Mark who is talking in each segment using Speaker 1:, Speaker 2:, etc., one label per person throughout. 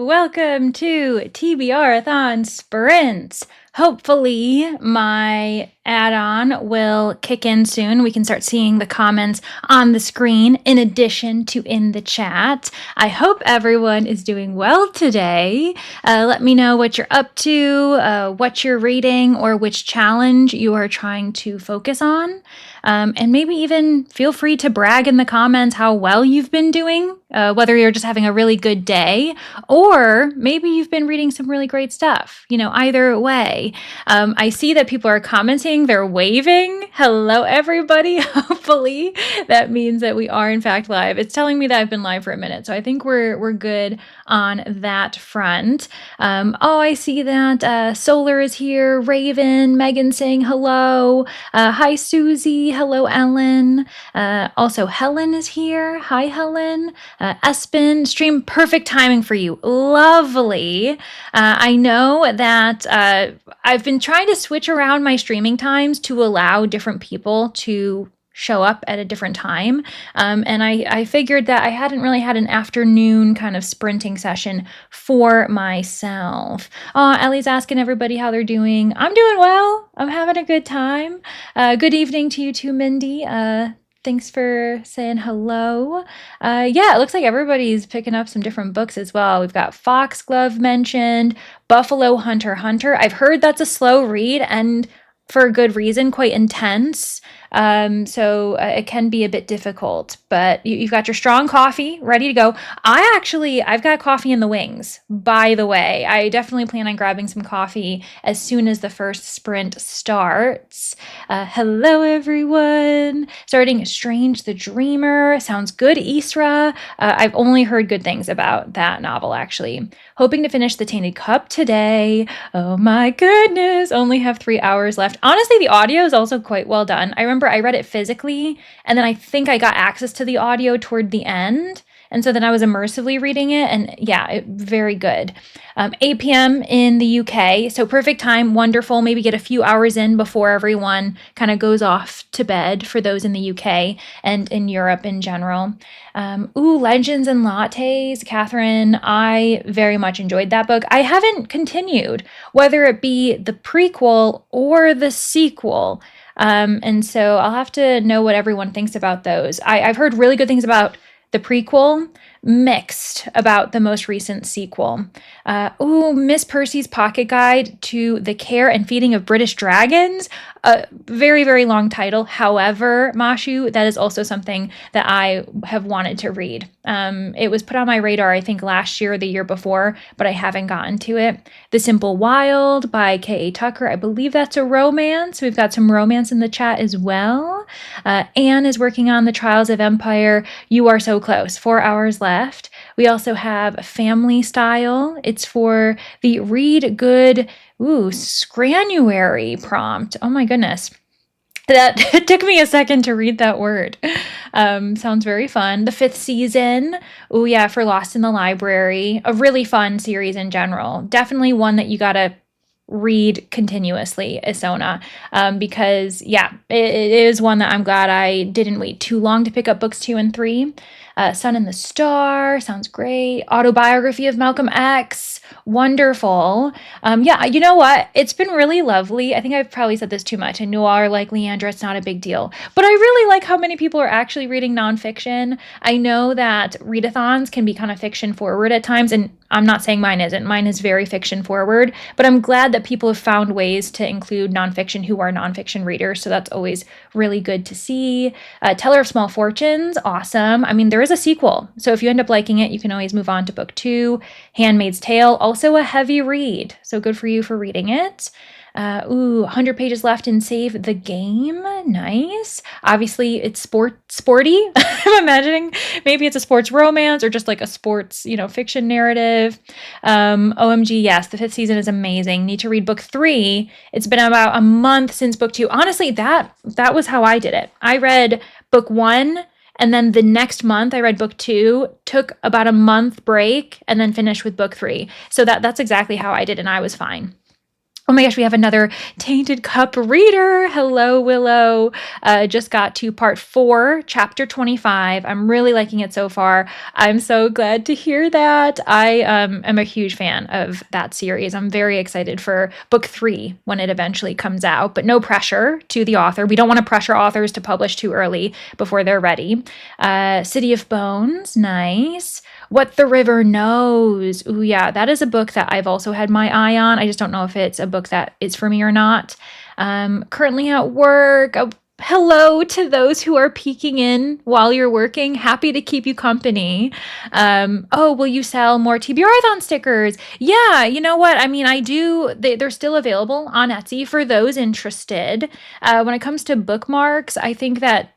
Speaker 1: Welcome to TBRathon Sprints. Hopefully my add-on will kick in soon. We can start seeing the comments on the screen in addition to in the chat. I hope everyone is doing well today. Let me know what you're up to, what you're reading, or which challenge you are trying to focus on. And maybe even feel free to brag in the comments how well you've been doing, whether you're just having a really good day, or maybe you've been reading some really great stuff. Either way. I see that people are commenting, they're waving. Hello, everybody. Hopefully that means that we are in fact live. It's telling me that I've been live for a minute, so I think we're good on that front. I see that Solar is here, Raven, Megan saying hello. Hi, Susie. Hello, Ellen. Also, Helen is here. Hi, Helen. Espen, stream perfect timing for you. Lovely. I know that I've been trying to switch around my streaming times to allow different people to show up at a different time. And I figured that I hadn't really had an afternoon kind of sprinting session for myself. Ellie's asking everybody how they're doing. I'm doing well. I'm having a good time. Good evening to you too, Mindy. Thanks for saying hello. It looks like everybody's picking up some different books as well. We've got Foxglove mentioned, Buffalo Hunter Hunter. I've heard that's a slow read and for a good reason, quite intense. So it can be a bit difficult, but you've got your strong coffee ready to go. I've got coffee in the wings, by the way. I definitely plan on grabbing some coffee as soon as the first sprint starts. Hello, everyone. Starting Strange the Dreamer. Sounds good, Isra. I've only heard good things about that novel, actually. Hoping to finish The Tainted Cup today. Oh my goodness. Only have 3 hours left. Honestly, the audio is also quite well done. I remember I read it physically, and then I think I got access to the audio toward the end. And so then I was immersively reading it, and very good. 8 p.m. in the UK, so perfect time, wonderful. Maybe get a few hours in before everyone kind of goes off to bed for those in the UK and in Europe in general. Legends and Lattes, Catherine, I very much enjoyed that book. I haven't continued, whether it be the prequel or the sequel. And so I'll have to know what everyone thinks about those. I've heard really good things about the prequel, mixed about the most recent sequel. Miss Percy's Pocket Guide to the Care and Feeding of British Dragons. A very, very long title. However, Mashu, that is also something that I have wanted to read. It was put on my radar, I think, last year or the year before, but I haven't gotten to it. The Simple Wild by K.A. Tucker. I believe that's a romance. We've got some romance in the chat as well. Anne is working on The Trials of Empire. You are so close. 4 hours left. We also have Family Style. It's for the Read Good, Scranuary prompt. Oh my goodness. That it took me a second to read that word. Sounds very fun. The 5th season. For Lost in the Library. A really fun series in general. Definitely one that you gotta read continuously, Isona, because it is one that I'm glad I didn't wait too long to pick up books 2 and 3. Sun and the Star sounds great. Autobiography of Malcolm X, wonderful. You know what? It's been really lovely. I think I've probably said this too much. And Noir, like Leandra, it's not a big deal. But I really like how many people are actually reading nonfiction. I know that readathons can be kind of fiction forward at times, and I'm not saying mine isn't. Mine is very fiction forward, but I'm glad that people have found ways to include nonfiction who are nonfiction readers. So that's always really good to see. Teller of Small Fortunes, awesome. I mean, there is a sequel. So if you end up liking it, you can always move on to book 2. Handmaid's Tale, also a heavy read. So good for you for reading it. 100 pages left in Save the Game. Nice. Obviously, it's sporty. I'm imagining maybe it's a sports romance or just like a sports, fiction narrative. OMG, yes, the 5th season is amazing. Need to read book 3. It's been about a month since book 2. Honestly, that was how I did it. I read book 1, and then the next month I read book 2, took about a month break, and then finished with book 3. So that's exactly how I did, and I was fine. Oh my gosh, we have another Tainted Cup reader. Hello, Willow. Just got to part 4, chapter 25. I'm really liking it so far. I'm so glad to hear that. I am a huge fan of that series. I'm very excited for book 3 when it eventually comes out, but no pressure to the author. We don't want to pressure authors to publish too early before they're ready. City of Bones, nice. What the River Knows. Ooh, yeah, that is a book that I've also had my eye on. I just don't know if it's a book that is for me or not. Currently at work. Oh, hello to those who are peeking in while you're working. Happy to keep you company. Will you sell more TBRathon stickers? Yeah, you know what? I mean, I do. They're still available on Etsy for those interested. When it comes to bookmarks, I think that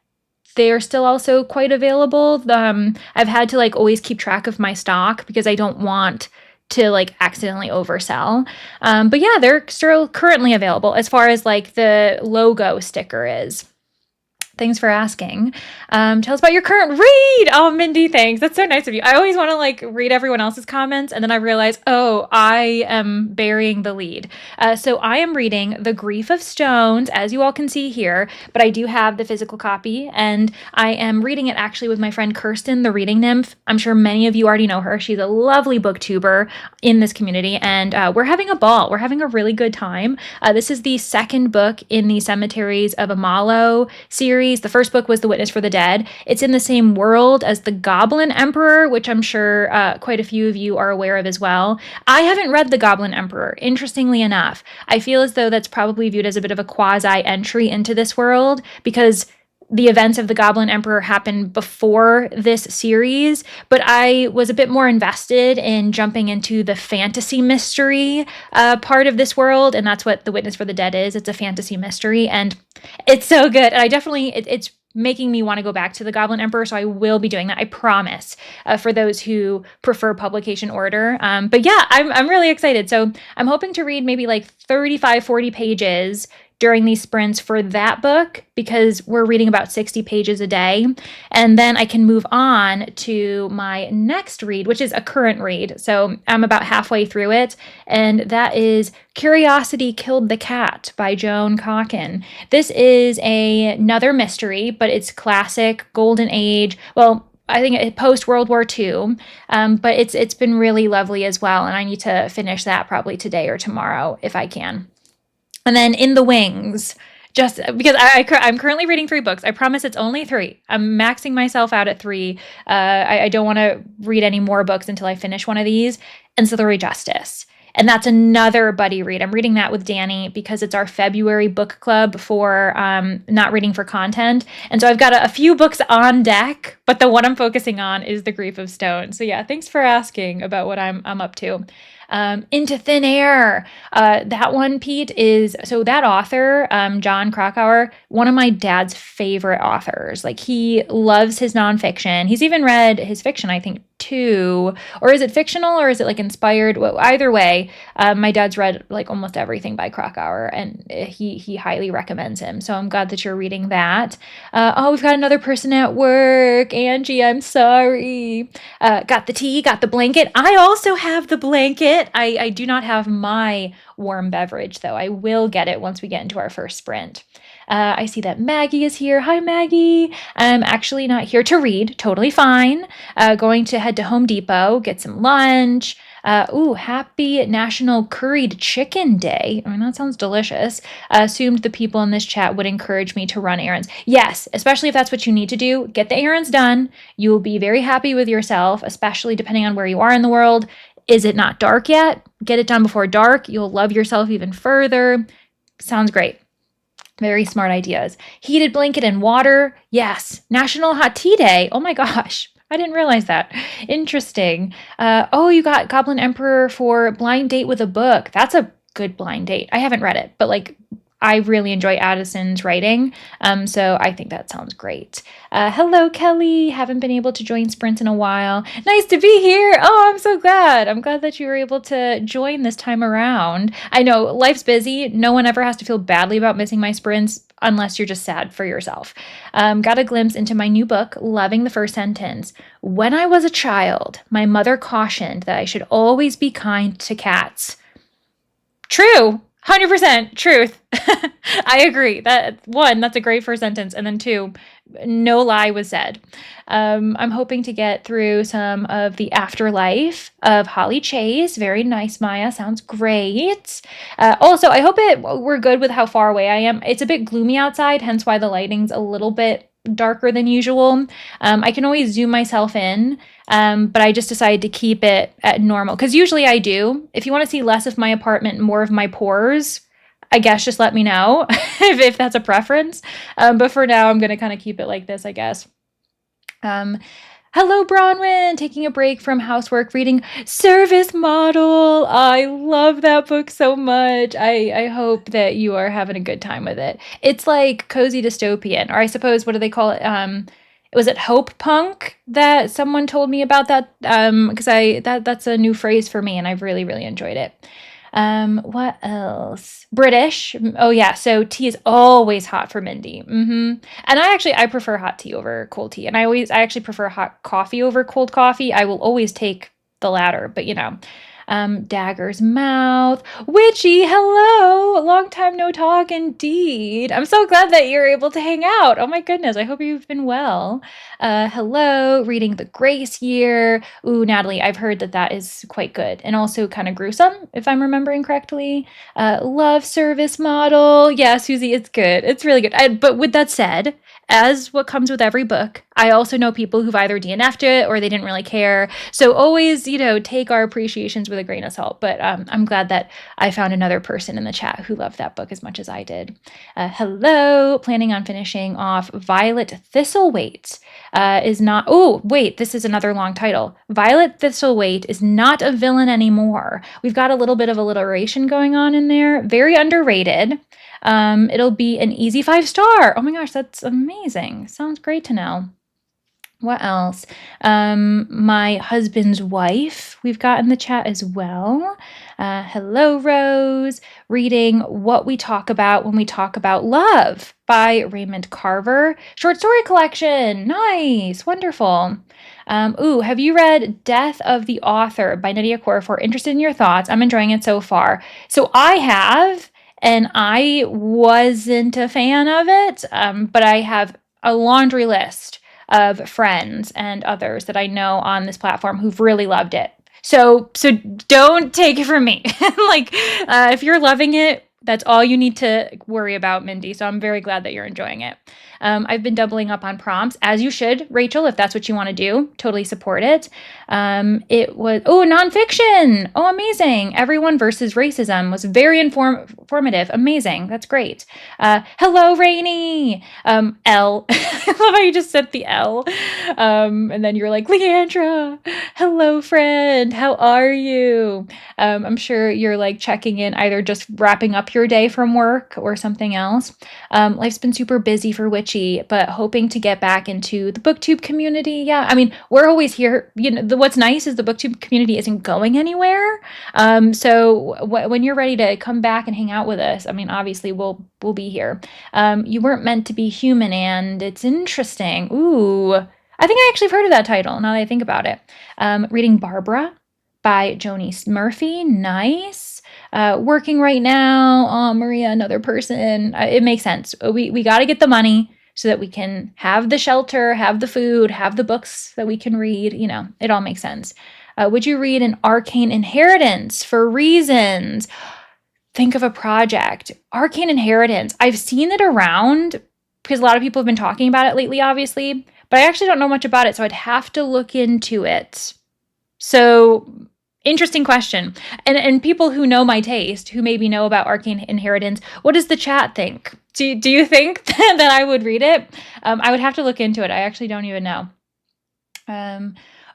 Speaker 1: they are still also quite available. I've had to like always keep track of my stock because I don't want to like accidentally oversell. But yeah, they're still currently available as far as like the logo sticker is. Thanks for asking. Tell us about your current read. Oh, Mindy, thanks. That's so nice of you. I always want to like read everyone else's comments, and then I realize, oh, I am burying the lead. So I am reading The Grief of Stones, as you all can see here, but I do have the physical copy, and I am reading it actually with my friend Kirsten, the reading nymph. I'm sure many of you already know her. She's a lovely booktuber in this community, and we're having a ball. We're having a really good time. This is the second book in the Cemeteries of Amalo series. The first book was The Witness for the Dead. It's in the same world as The Goblin Emperor, which I'm sure quite a few of you are aware of as well. I haven't read The Goblin Emperor, interestingly enough. I feel as though that's probably viewed as a bit of a quasi-entry into this world because the events of the Goblin Emperor happened before this series, but I was a bit more invested in jumping into the fantasy mystery part of this world, and that's what The Witness for the Dead is. It's a fantasy mystery, and it's so good. And I definitely, it's making me want to go back to the Goblin Emperor, so I will be doing that, I promise, for those who prefer publication order. But yeah, I'm really excited. So I'm hoping to read maybe like 35, 40 pages during these sprints for that book because we're reading about 60 pages a day. And then I can move on to my next read, which is a current read. So I'm about halfway through it. And that is Curiosity Killed the Cat by Joan Cocken. This is another mystery, but it's classic Golden Age. Well, I think post World War II, but it's been really lovely as well. And I need to finish that probably today or tomorrow if I can. And then In the Wings, just because I'm currently reading 3 books. I promise it's only 3. I'm maxing myself out at 3. I don't want to read any more books until I finish one of these. Ancillary Justice. And that's another buddy read. I'm reading that with Danny because it's our February book club for not reading for content. And so I've got a few books on deck, but the one I'm focusing on is The Grief of Stone. So yeah, thanks for asking about what I'm up to. Into Thin Air. That one, Pete, is, so that author, John Krakauer, one of my dad's favorite authors. Like, he loves his nonfiction. He's even read his fiction, I think, too. Or is it fictional or is it like inspired? Well, either way, my dad's read like almost everything by Krakauer, and he highly recommends him. So I'm glad that you're reading that. We've got another person at work. Angie, I'm sorry. Got the tea, got the blanket. I also have the blanket. I do not have my warm beverage, though. I will get it once we get into our first sprint. I see that Maggie is here. Hi, Maggie. I'm actually not here to read. Totally fine. Going to head to Home Depot, get some lunch. Happy National Curried Chicken Day. I mean, that sounds delicious. Assumed the people in this chat would encourage me to run errands. Yes, especially if that's what you need to do. Get the errands done. You will be very happy with yourself, especially depending on where you are in the world. Is it not dark yet? Get it done before dark. You'll love yourself even further. Sounds great. Very smart ideas. Heated blanket and water. Yes. National Hot Tea Day. Oh my gosh. I didn't realize that. Interesting. You got Goblin Emperor for Blind Date with a Book. That's a good blind date. I haven't read it, but like, I really enjoy Addison's writing, so I think that sounds great. Hello, Kelly. Haven't been able to join Sprints in a while. Nice to be here. Oh, I'm so glad. I'm glad that you were able to join this time around. I know life's busy. No one ever has to feel badly about missing my sprints unless you're just sad for yourself. Got a glimpse into my new book, loving the first sentence. When I was a child, my mother cautioned that I should always be kind to cats. True. 100% truth. I agree. That one, that's a great first sentence. And then two, no lie was said. I'm hoping to get through some of the afterlife of Holly Chase. Very nice, Maya. Sounds great. Also, I hope we're good with how far away I am. It's a bit gloomy outside, hence why the lighting's a little bit darker than usual. I can always zoom myself in, but I just decided to keep it at normal because usually I do. If you want to see less of my apartment and more of my pores, I guess just let me know if that's a preference. But for now, I'm going to kind of keep it like this, I guess. Um, Hello, Bronwyn, taking a break from housework, reading Service Model. I love that book so much. I hope that you are having a good time with it. It's like cozy dystopian, or I suppose, what do they call it? Was it Hope Punk that someone told me about that? Because that's a new phrase for me, and I've really, really enjoyed it. What else? British. Oh yeah, so tea is always hot for Mindy. And I prefer hot tea over cold tea, and I actually prefer hot coffee over cold coffee. I will always take the latter, but Dagger's Mouth. Witchy, hello! Long time no talk indeed. I'm so glad that you're able to hang out. Oh my goodness, I hope you've been well. Hello, reading The Grace Year. Ooh, Natalie, I've heard that is quite good and also kind of gruesome, if I'm remembering correctly. Love Service Model. Yeah, Susie, it's good. It's really good. But with that said, as what comes with every book, I also know people who've either DNF'd it or they didn't really care. So always, take our appreciations with a grain of salt. But I'm glad that I found another person in the chat who loved that book as much as I did. Hello, planning on finishing off Violet Thistlethwaite. Is not, oh, wait, this is another long title. Violet Thistlethwaite is not a villain anymore. We've got a little bit of alliteration going on in there. Very underrated. It'll be an easy 5-star. Oh my gosh, that's amazing. Sounds great to know. What else? My husband's wife, we've got in the chat as well. Hello, Rose. Reading What We Talk About When We Talk About Love by Raymond Carver. Short story collection. Nice. Wonderful. Have you read Death of the Author by Nydia Okorafor? Interested in your thoughts. I'm enjoying it so far. So I have, and I wasn't a fan of it, but I have a laundry list of friends and others that I know on this platform who've really loved it. So don't take it from me. If you're loving it, that's all you need to worry about, Mindy. So I'm very glad that you're enjoying it. I've been doubling up on prompts, as you should, Rachel, if that's what you want to do. Totally support it. It was, nonfiction. Oh, amazing. Everyone versus Racism was very informative. Amazing. That's great. Hello, Rainey. L. I love how you just said the L. And then you're like, Leandra. Hello, friend. How are you? I'm sure you're like checking in, either just wrapping up your day from work or something else. Life's been super busy for Witchy, but hoping to get back into the booktube community. Yeah, I mean, we're always here. What's nice is the booktube community isn't going anywhere. So when you're ready to come back and hang out with us, I mean, obviously we'll be here. You weren't meant to be human, and it's interesting. Ooh, I think I actually have heard of that title now that I think about it. Reading Barbara by Joni Murphy. Nice. Working right now. Oh, Maria, another person. It makes sense. We got to get the money so that we can have the shelter, have the food, have the books that we can read. It all makes sense. Would you read An Arcane Inheritance for reasons? Think of a project. Arcane Inheritance. I've seen it around because a lot of people have been talking about it lately, obviously, but I actually don't know much about it, so I'd have to look into it. So, interesting question. And people who know my taste, who maybe know about Arcane Inheritance, what does the chat think? Do you think that I would read it? I would have to look into it. I actually don't even know.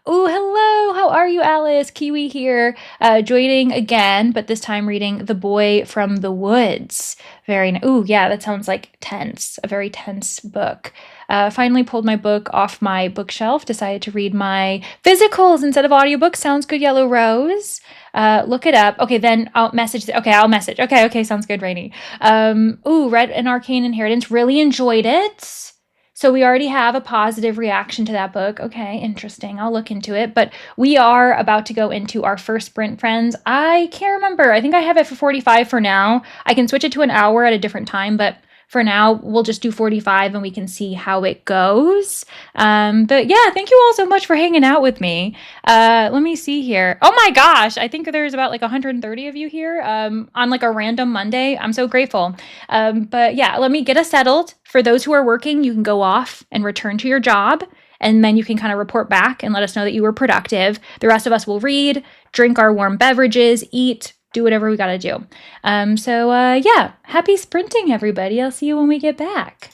Speaker 1: Oh, hello. How are you, Alice? Kiwi here, joining again, but this time reading The Boy from the Woods. Very nice. Oh, yeah, that sounds like tense. A very tense book. Finally pulled my book off my bookshelf. Decided to read my physicals instead of audiobooks. Sounds good, Yellow Rose. Look it up. Okay, then I'll message. I'll message. Okay, sounds good, Rainy. Read An Arcane Inheritance. Really enjoyed it. So we already have a positive reaction to that book. Okay, interesting. I'll look into it. But we are about to go into our first sprint, friends. I can't remember. I think I have it for 45 for now. I can switch it to an hour at a different time, but for now, we'll just do 45 and we can see how it goes. But yeah, thank you all so much for hanging out with me. Let me see here. Oh my gosh, I think there's about like 130 of you here on like a random Monday. I'm so grateful. But yeah, let me get us settled. For those who are working, you can go off and return to your job. And then you can kind of report back and let us know that you were productive. The rest of us will read, drink our warm beverages, eat, do whatever we got to do. Yeah, happy sprinting, everybody. I'll see you when we get back.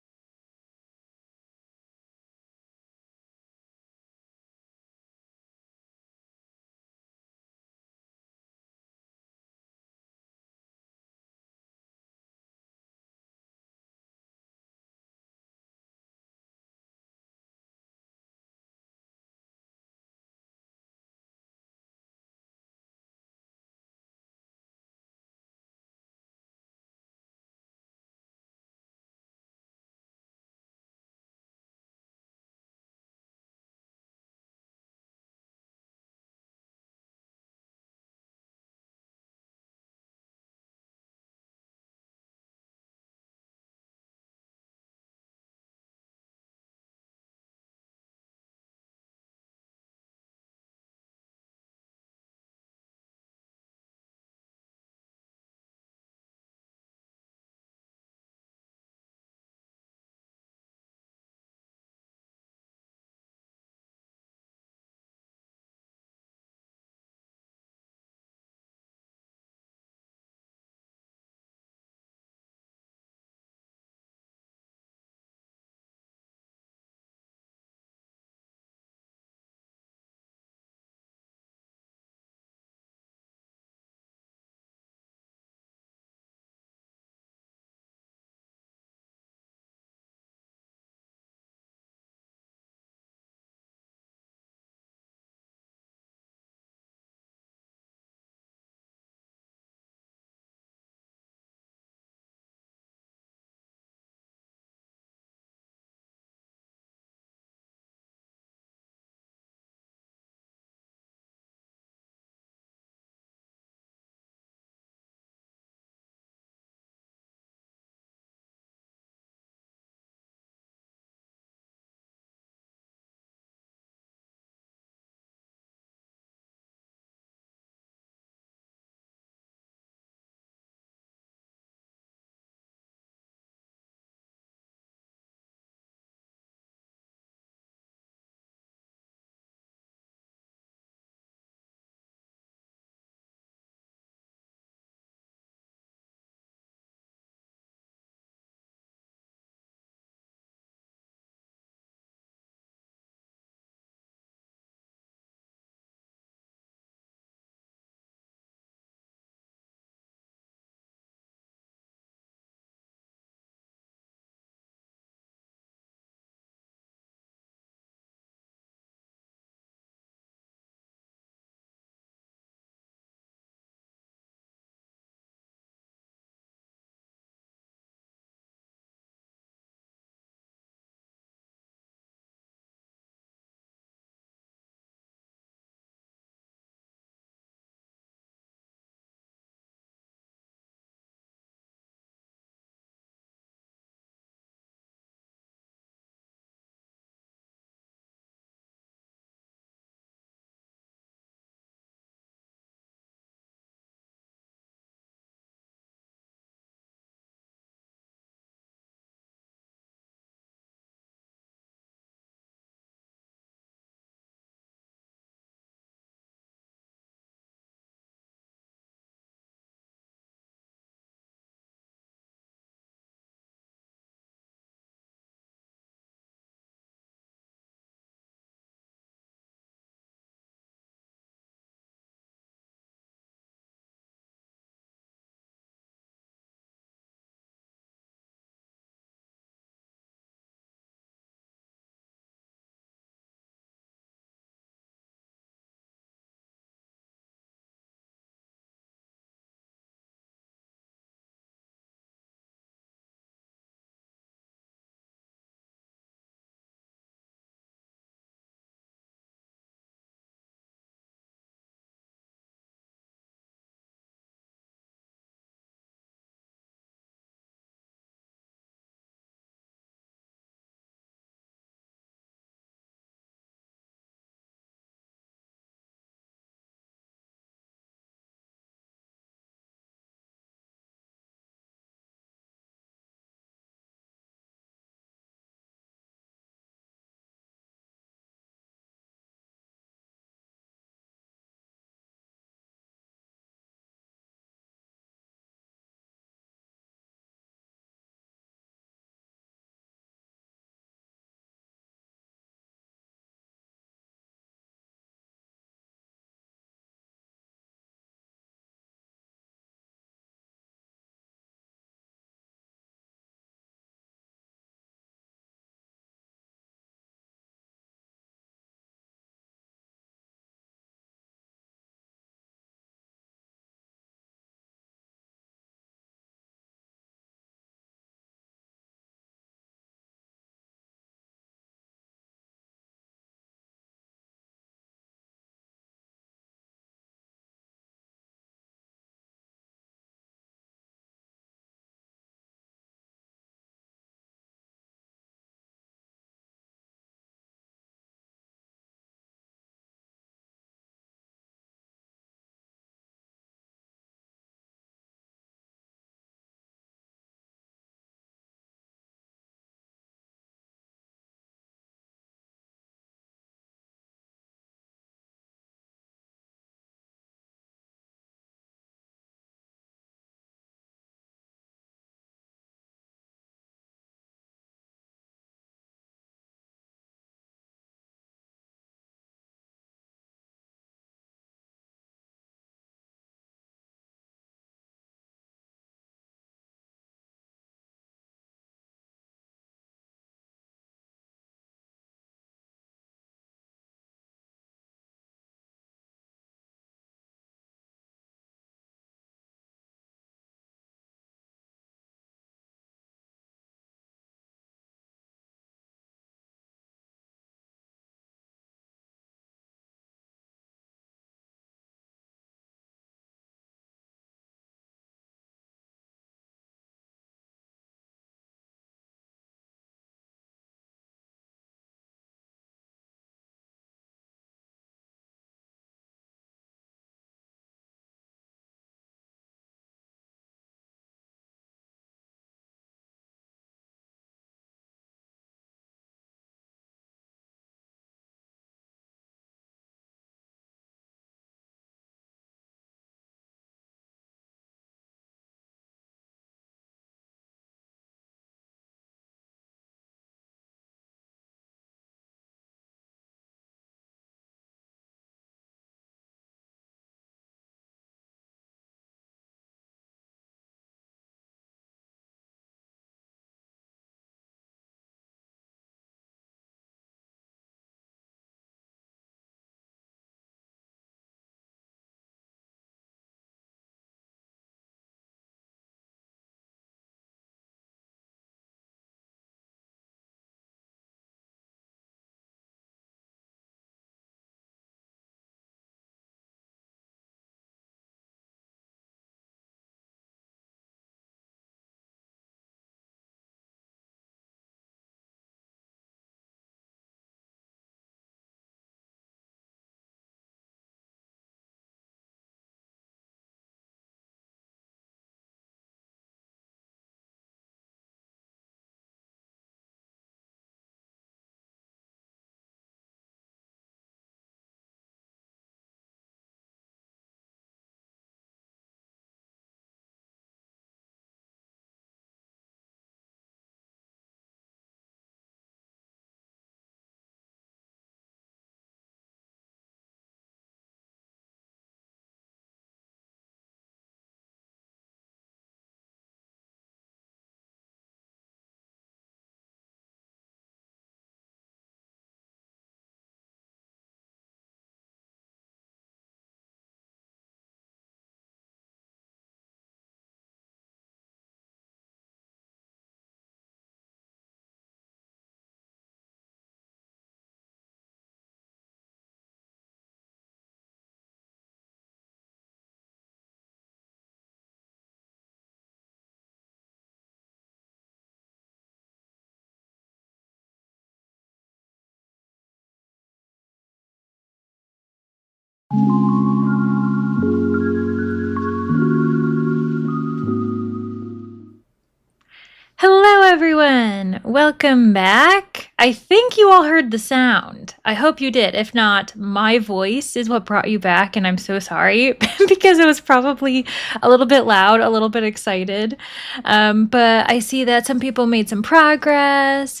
Speaker 1: Welcome back. I think you all heard the sound. I hope you did. If not, my voice is what brought you back, and I'm so sorry because it was probably a little bit loud, a little bit excited. But I see that some people made some progress,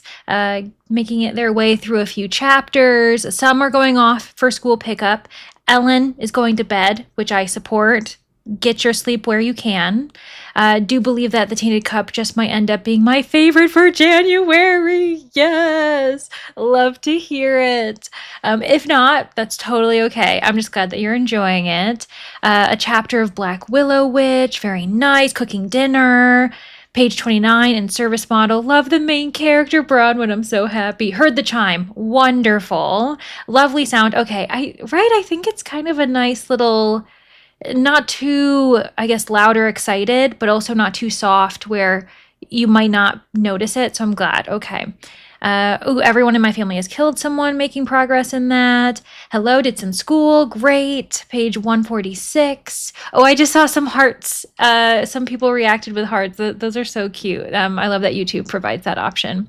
Speaker 1: making it their way through a few chapters. Some are going off for school pickup. Ellen is going to bed, which I support. Get your sleep where you can. Do believe that the Tainted Cup just might end up being my favorite for January. Yes, love to hear it. If not, that's totally okay. I'm just glad that you're enjoying it. A chapter of Black Willow Witch, very nice. Cooking dinner. Page 29 in service model. Love the main character, Bronwyn. I'm so happy. Heard the chime. Wonderful. Lovely sound. Okay, I think it's kind of a nice little, not too, I guess, loud or excited, but also not too soft where you might not notice it. So I'm glad. Okay. Everyone in my family has killed someone, making progress in that. Hello, did some school. Great. Page 146. Oh, I just saw some hearts. Some people reacted with hearts. Those are so cute. I love that YouTube provides that option.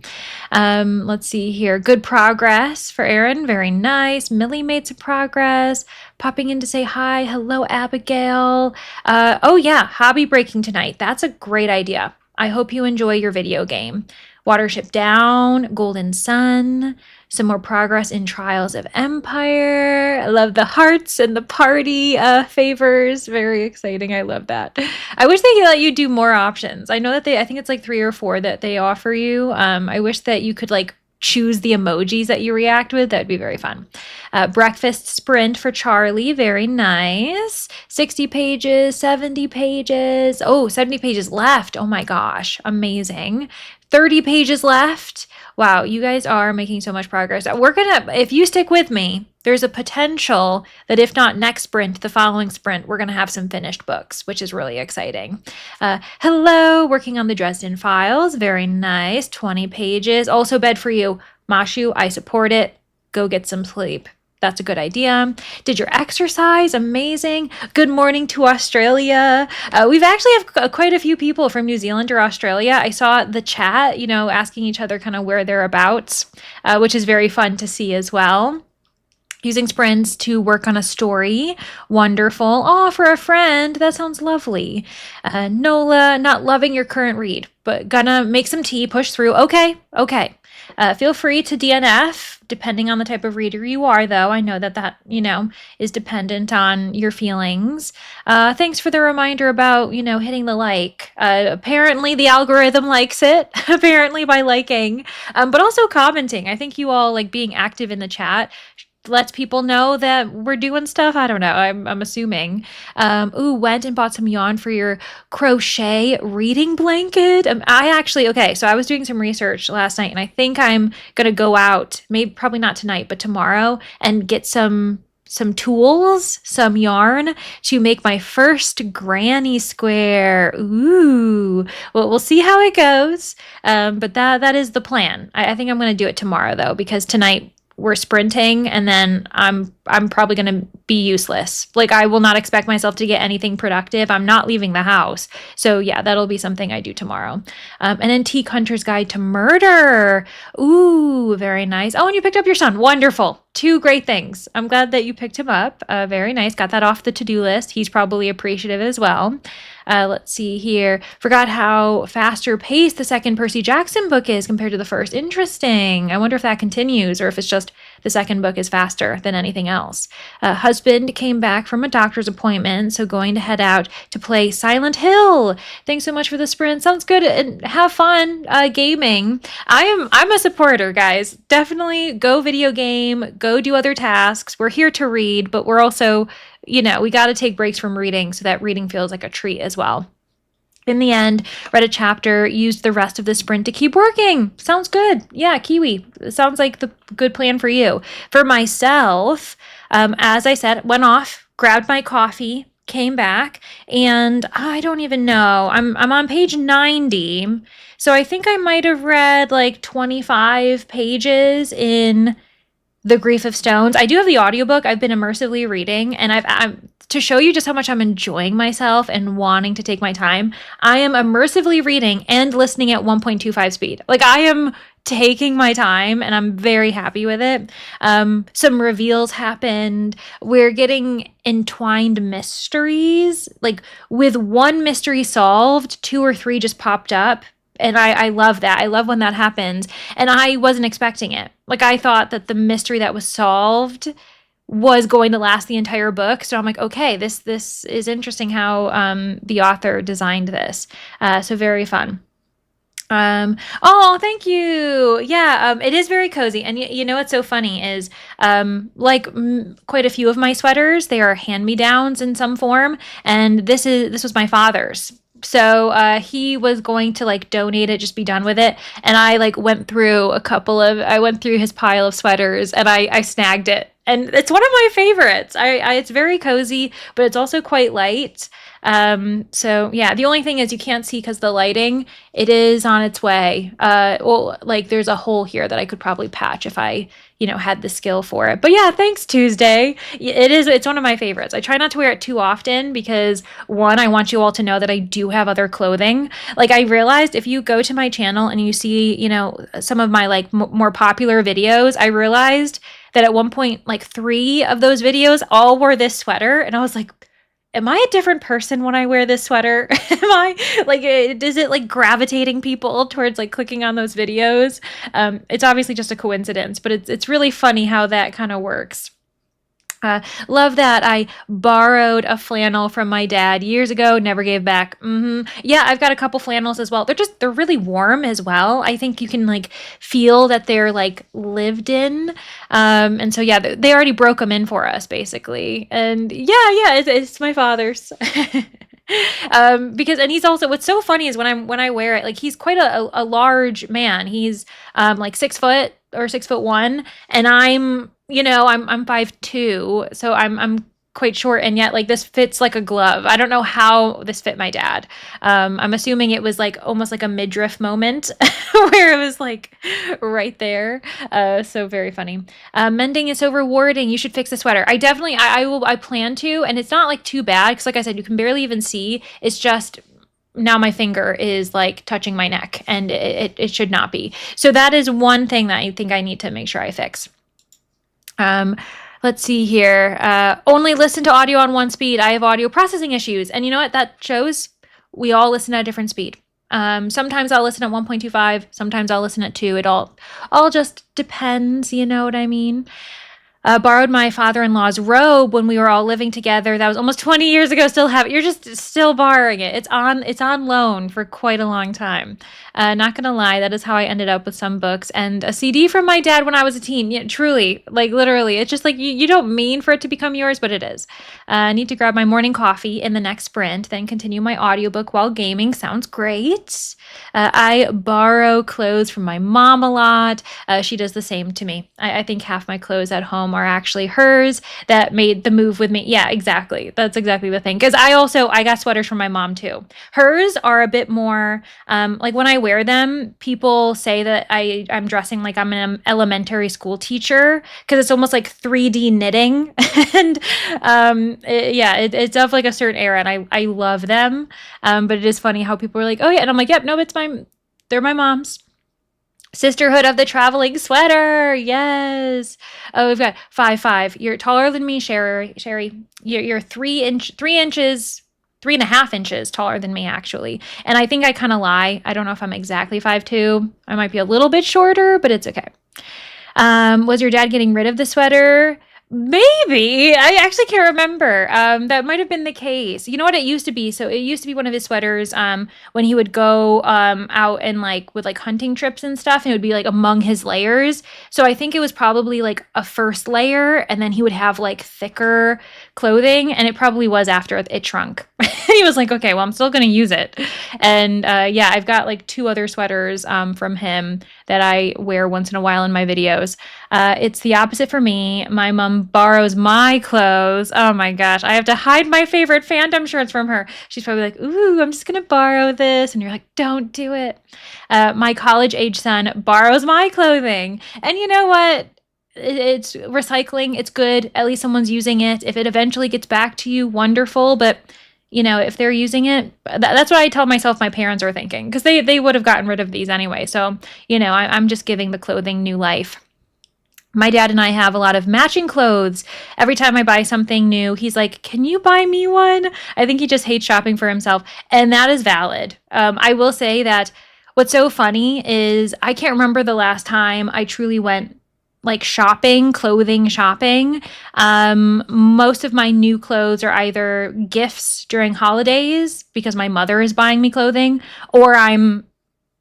Speaker 1: Let's see here. Good progress for Erin. Very nice. Millie made some progress. Popping in to say hi. Hello, Abigail. Oh yeah, hobby breaking tonight. That's a great idea. I hope you enjoy your video game. Watership Down, Golden Sun, some more progress in Trials of Empire. I love the hearts and the party favors. Very exciting. I love that. I wish they could let you do more options. I know that I think it's like 3 or 4 that they offer you. I wish that you could like choose the emojis that you react with. That would be very fun. Breakfast Sprint for Charlie. Very nice. 60 pages, 70 pages. Oh, 70 pages left. Oh my gosh. Amazing. 30 pages left. Wow, you guys are making so much progress. If you stick with me, there's a potential that if not next sprint, the following sprint, we're going to have some finished books, which is really exciting. Hello, working on the Dresden Files. Very nice. 20 pages. Also bed for you. Mashu, I support it. Go get some sleep. That's a good idea. Did your exercise? Amazing. Good morning to Australia. We've actually have quite a few people from New Zealand or Australia. I saw the chat, asking each other kind of where they're abouts, which is very fun to see as well. Using sprints to work on a story. Wonderful. Oh, for a friend. That sounds lovely. Nola, not loving your current read, but gonna make some tea, push through. Okay. Feel free to DNF, depending on the type of reader you are, though. I know that is dependent on your feelings. Thanks for the reminder about, hitting the like. Apparently the algorithm likes it, apparently by liking, but also commenting. I think you all like being active in the chat lets people know that we're doing stuff. I don't know. I'm assuming. Went and bought some yarn for your crochet reading blanket. So I was doing some research last night and I think I'm going to go out, probably not tonight, but tomorrow and get some tools, some yarn to make my first granny square. Ooh, well, we'll see how it goes. But that is the plan. I think I'm going to do it tomorrow though, because tonight we're sprinting and then I'm probably going to be useless. Like I will not expect myself to get anything productive. I'm not leaving the house. So yeah, that'll be something I do tomorrow. An Antique Hunter's Guide to Murder. Ooh, very nice. Oh, and you picked up your son. Wonderful. 2 great things. I'm glad that you picked him up. Very nice. Got that off the to-do list. He's probably appreciative as well. Let's see here. Forgot how faster paced the second Percy Jackson book is compared to the first. Interesting. I wonder if that continues or if it's just the second book is faster than anything else. Husband came back from a doctor's appointment, so going to head out to play Silent Hill. Thanks so much for the sprint. Sounds good. And have fun gaming. I'm a supporter, guys. Definitely go video game, go do other tasks. We're here to read, but we're also, we got to take breaks from reading so that reading feels like a treat as well. In the end, read a chapter, used the rest of the sprint to keep working. Sounds good. Yeah, Kiwi. Sounds like the good plan for you. For myself, as I said, went off, grabbed my coffee, came back, and I don't even know. I'm on page 90. So I think I might have read like 25 pages in The Grief of Stones. I do have the audiobook. I've been immersively reading, and I'm to show you just how much I'm enjoying myself and wanting to take my time. I am immersively reading and listening at 1.25 speed. Like, I am taking my time, and I'm very happy with it. Some reveals happened. We're getting entwined mysteries. Like, with one mystery solved, two or three just popped up. And I love that. I love when that happens. And I wasn't expecting it. Like, I thought that the mystery that was solved was going to last the entire book. So I'm like, okay, this is interesting how the author designed this. So very fun. Oh, thank you. Yeah, it is very cozy. And you know what's so funny is, quite a few of my sweaters, they are hand-me-downs in some form, and this was my father's. So he was going to like donate it, just be done with it. And I like I went through his pile of sweaters, and I snagged it. And it's one of my favorites. It's very cozy, but it's also quite light. So yeah, the only thing is you can't see because the lighting, it is on its way. Like there's a hole here that I could probably patch if I, had the skill for it. But yeah, thanks Tuesday. It's one of my favorites. I try not to wear it too often because one, I want you all to know that I do have other clothing. Like I realized if you go to my channel and you see, some of my like more popular videos, I realized that at one point, like 3 of those videos all wore this sweater. And I was like, am I a different person when I wear this sweater? Am I like, is it like gravitating people towards like clicking on those videos? It's obviously just a coincidence, but it's really funny how that kind of works. Love that. I borrowed a flannel from my dad years ago, never gave back. Yeah, I've got a couple flannels as well. They're really warm as well. I think you can like feel that they're like lived in. And so, yeah, they already broke them in for us basically. And yeah, it's my father's. And he's also, what's so funny is when I wear it, like he's quite a large man. He's like 6 foot or 6'1", and I'm 5'2", so I'm quite short, and yet like this fits like a glove. I don't know how this fit my dad. I'm assuming it was like almost like a midriff moment where it was like right there. So very funny. Mending is so rewarding. You should fix the sweater. I plan to, and it's not like too bad because like I said, you can barely even see. It's just now my finger is like touching my neck, and it should not be. So that is one thing that I think I need to make sure I fix. Let's see here. Only listen to audio on 1 speed. I have audio processing issues. And you know what? That shows we all listen at a different speed. Sometimes I'll listen at 1.25. Sometimes I'll listen at 2. It all just depends. You know what I mean? Borrowed my father-in-law's robe when we were all living together. That was almost 20 years ago. Still have it. You're just still borrowing it. It's on loan for quite a long time. Not gonna lie, that is how I ended up with some books and a CD from my dad when I was a teen. Yeah, truly, like literally, it's just like you don't mean for it to become yours, but it is. I need to grab my morning coffee in the next sprint, then continue my audiobook while gaming. Sounds great. I borrow clothes from my mom a lot. She does the same to me. I think half my clothes at home are actually hers that made the move with me. Yeah, exactly. That's exactly the thing. Because I got sweaters from my mom too. Hers are a bit more, like when I wear them, people say that I'm dressing like I'm an elementary school teacher because it's almost like 3D knitting. And it's of like a certain era, and I love them. But it is funny how people are like, oh yeah. And I'm like, yep, no, they're my mom's. Sisterhood of the Traveling Sweater. Yes. Oh, we've got 5'5". You're taller than me, Sherry. You're 3.5 inches taller than me, actually. And I think I kind of lie. I don't know if I'm exactly 5'2". I might be a little bit shorter, but it's okay. Was your dad getting rid of the sweater? Maybe. I actually can't remember. That might have been the case. You know what it used to be? So it used to be one of his sweaters when he would go out and like with like hunting trips and stuff, and it would be like among his layers. So I think it was probably like a first layer, and then he would have like thicker clothing, and it probably was after it shrunk. He was like, okay, well, I'm still going to use it. And I've got like 2 other sweaters from him that I wear once in a while in my videos. It's the opposite for me. My mom borrows my clothes. Oh my gosh, I have to hide my favorite fandom shirts from her. She's probably like, ooh, I'm just going to borrow this. And you're like, don't do it. My college age son borrows my clothing. And you know what? it's recycling. It's good. At least someone's using it. If it eventually gets back to you, wonderful. But if they're using it, that's what I tell myself my parents are thinking, because they would have gotten rid of these anyway. So, I'm just giving the clothing new life. My dad and I have a lot of matching clothes. Every time I buy something new, he's like, "Can you buy me one?" I think he just hates shopping for himself. And that is valid. I will say that what's so funny is I can't remember the last time I truly went like shopping, clothing shopping. Most of my new clothes are either gifts during holidays because my mother is buying me clothing, or I'm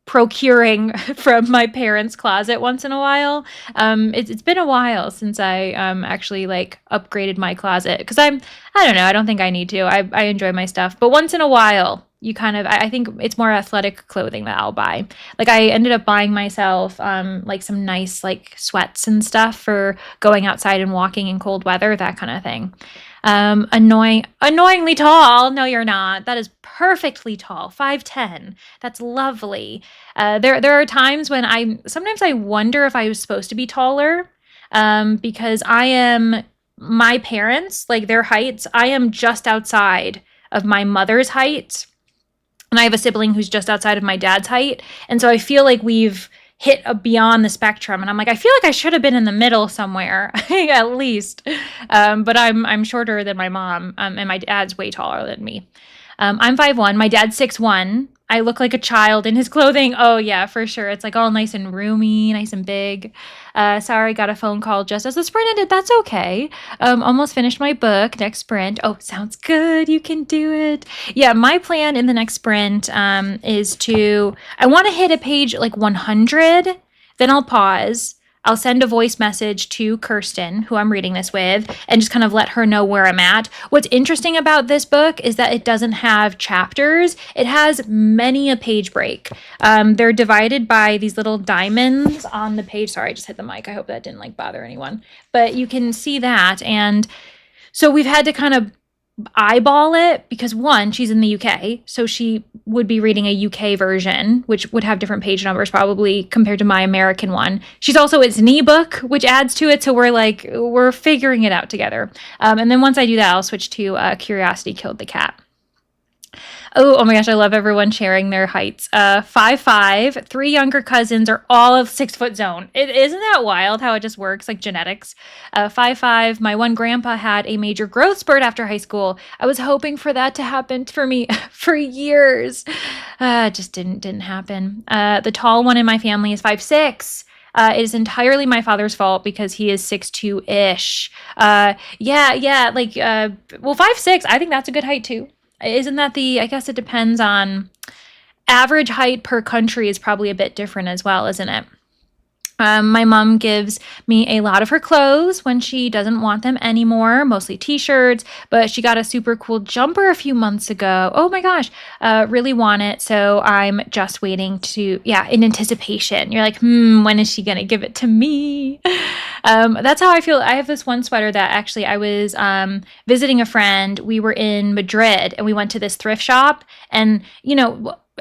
Speaker 1: procuring from my parents' closet once in a while. It's been a while since I actually like upgraded my closet, because I don't know, I don't think I need to. I enjoy my stuff, but once in a while you kind of, I think it's more athletic clothing that I'll buy. Like I ended up buying myself like some nice like sweats and stuff for going outside and walking in cold weather, that kind of thing. Annoyingly tall. No, you're not. That is perfectly tall. 5'10". That's lovely. There are times when sometimes I wonder if I was supposed to be taller, because my parents, like their heights, I am just outside of my mother's height. And I have a sibling who's just outside of my dad's height. And so I feel like we've hit beyond the spectrum, and I'm like, I feel like I should have been in the middle somewhere, at least. But I'm shorter than my mom, and my dad's way taller than me. I'm 5'1". My dad's 6'1". I look like a child in his clothing. Oh yeah, for sure. It's like all nice and roomy, nice and big. Sorry, got a phone call just as the sprint ended. That's okay. Almost finished my book. Next sprint. Oh, sounds good. You can do it. Yeah, my plan in the next sprint is I want to hit a page like 100. Then I'll pause. I'll send a voice message to Kirsten, who I'm reading this with, and just kind of let her know where I'm at. What's interesting about this book is that it doesn't have chapters. It has many a page break. They're divided by these little diamonds on the page. Sorry, I just hit the mic. I hope that didn't like bother anyone. But you can see that. And so we've had to kind of eyeball it, because one, she's in the UK, so she would be reading a UK version, which would have different page numbers probably compared to my American one. It's an ebook, which adds to it, so we're figuring it out together. And then once I do that, I'll switch to Curiosity Killed the Cat. Oh my gosh, I love everyone sharing their heights. 5'5", 3 younger cousins are all of 6 foot zone. Isn't that wild how it just works, like genetics? 5'5", my one grandpa had a major growth spurt after high school. I was hoping for that to happen for me for years. It just didn't happen. The tall one in my family is 5'6". It is entirely my father's fault because he is 6'2"-ish. 5'6", I think that's a good height too. Isn't that I guess it depends on average height per country is probably a bit different as well, isn't it? My mom gives me a lot of her clothes when she doesn't want them anymore, mostly t-shirts, but she got a super cool jumper a few months ago. Oh my gosh, really want it. So I'm just waiting in anticipation. You're like, when is she going to give it to me? That's how I feel. I have this one sweater that actually I was visiting a friend. We were in Madrid and we went to this thrift shop, and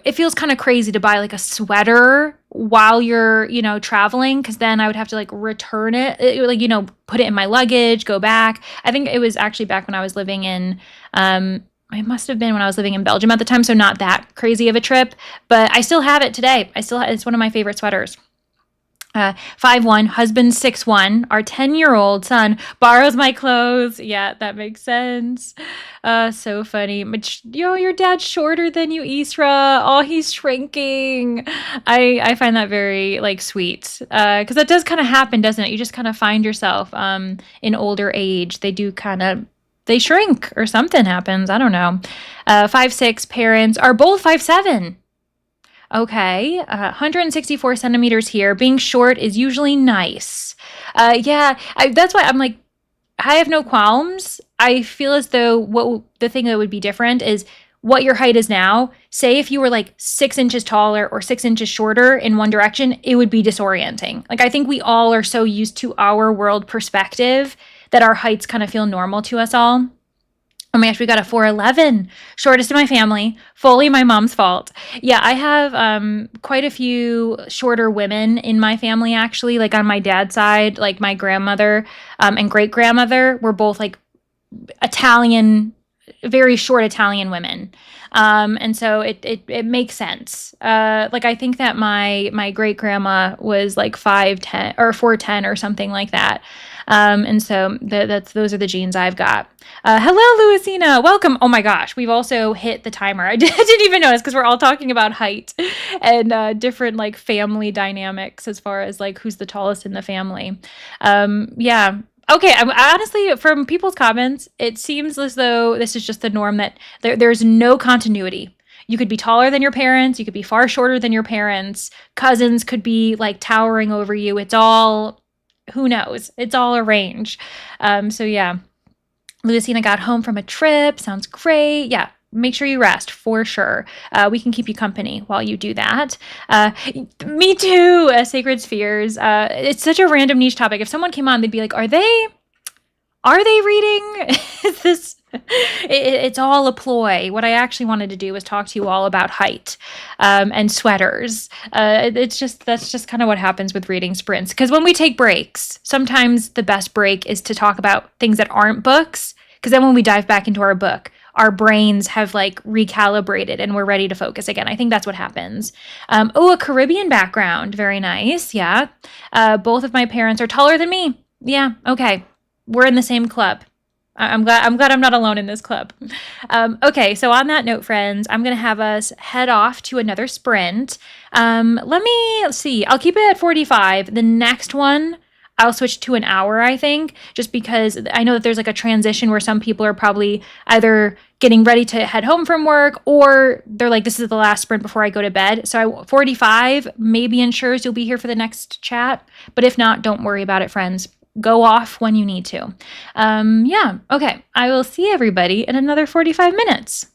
Speaker 1: it feels kind of crazy to buy like a sweater while you're, traveling, because then I would have to like return it, put it in my luggage, go back. I think it was actually back when I was living in, it must have been when I was living in Belgium at the time, so not that crazy of a trip, but I still have it today. It's one of my favorite sweaters. 5'1", husband 6'1". Our 10-year-old son borrows my clothes. Yeah, that makes sense. So funny. Your dad's shorter than you, Isra. Oh, he's shrinking. I find that very sweet. Because that does kind of happen, doesn't it? You just kind of find yourself in older age. They shrink or something happens. I don't know. 5'6", parents are both 5'7". Okay, 164 centimeters here. Being short is usually nice. That's why I'm like, I have no qualms. I feel as though the thing that would be different is what your height is now. Say if you were like 6 inches taller or 6 inches shorter in one direction, it would be disorienting. I think we all are so used to our world perspective that our heights kind of feel normal to us all. Oh my gosh, we got a 4'11", shortest in my family, fully my mom's fault. Yeah, I have quite a few shorter women in my family actually, like on my dad's side, like my grandmother and great grandmother were both like Italian, very short Italian women. And so it makes sense. Like I think that my great grandma was like 5'10" or 4'10" or something like that. And so that's those are the genes I've got. Hello, Louisina. Welcome. Oh my gosh, we've also hit the timer. I didn't even notice because we're all talking about height and different like family dynamics as far as like who's the tallest in the family. Yeah. Okay, honestly, from people's comments, it seems as though this is just the norm that there's no continuity. You could be taller than your parents, you could be far shorter than your parents, cousins could be like towering over you. It's all, who knows? It's all a range. So yeah, Lucina got home from a trip. Sounds great. Yeah, make sure you rest for sure. We can keep you company while you do that. Me too. Sacred spheres. It's such a random niche topic. If someone came on, they'd be like, are they reading? Is this? It's all a ploy. What I actually wanted to do was talk to you all about height and sweaters. It's just that's just kind of what happens with reading sprints. Because when we take breaks, sometimes the best break is to talk about things that aren't books. Because then when we dive back into our book, our brains have like recalibrated and we're ready to focus again. I think that's what happens. Oh, a Caribbean background. Very nice. Yeah. Both of my parents are taller than me. Yeah. Okay. We're in the same club. I'm glad I'm not alone in this club. Okay, so on that note, friends, I'm gonna have us head off to another sprint. Let's see. I'll keep it at 45. The next one, I'll switch to an hour, I think, just because I know that there's like a transition where some people are probably either getting ready to head home from work or they're like, this is the last sprint before I go to bed. So 45 maybe ensures you'll be here for the next chat. But if not, don't worry about it, friends. Go off when you need to. Yeah, okay. I will see everybody in another 45 minutes.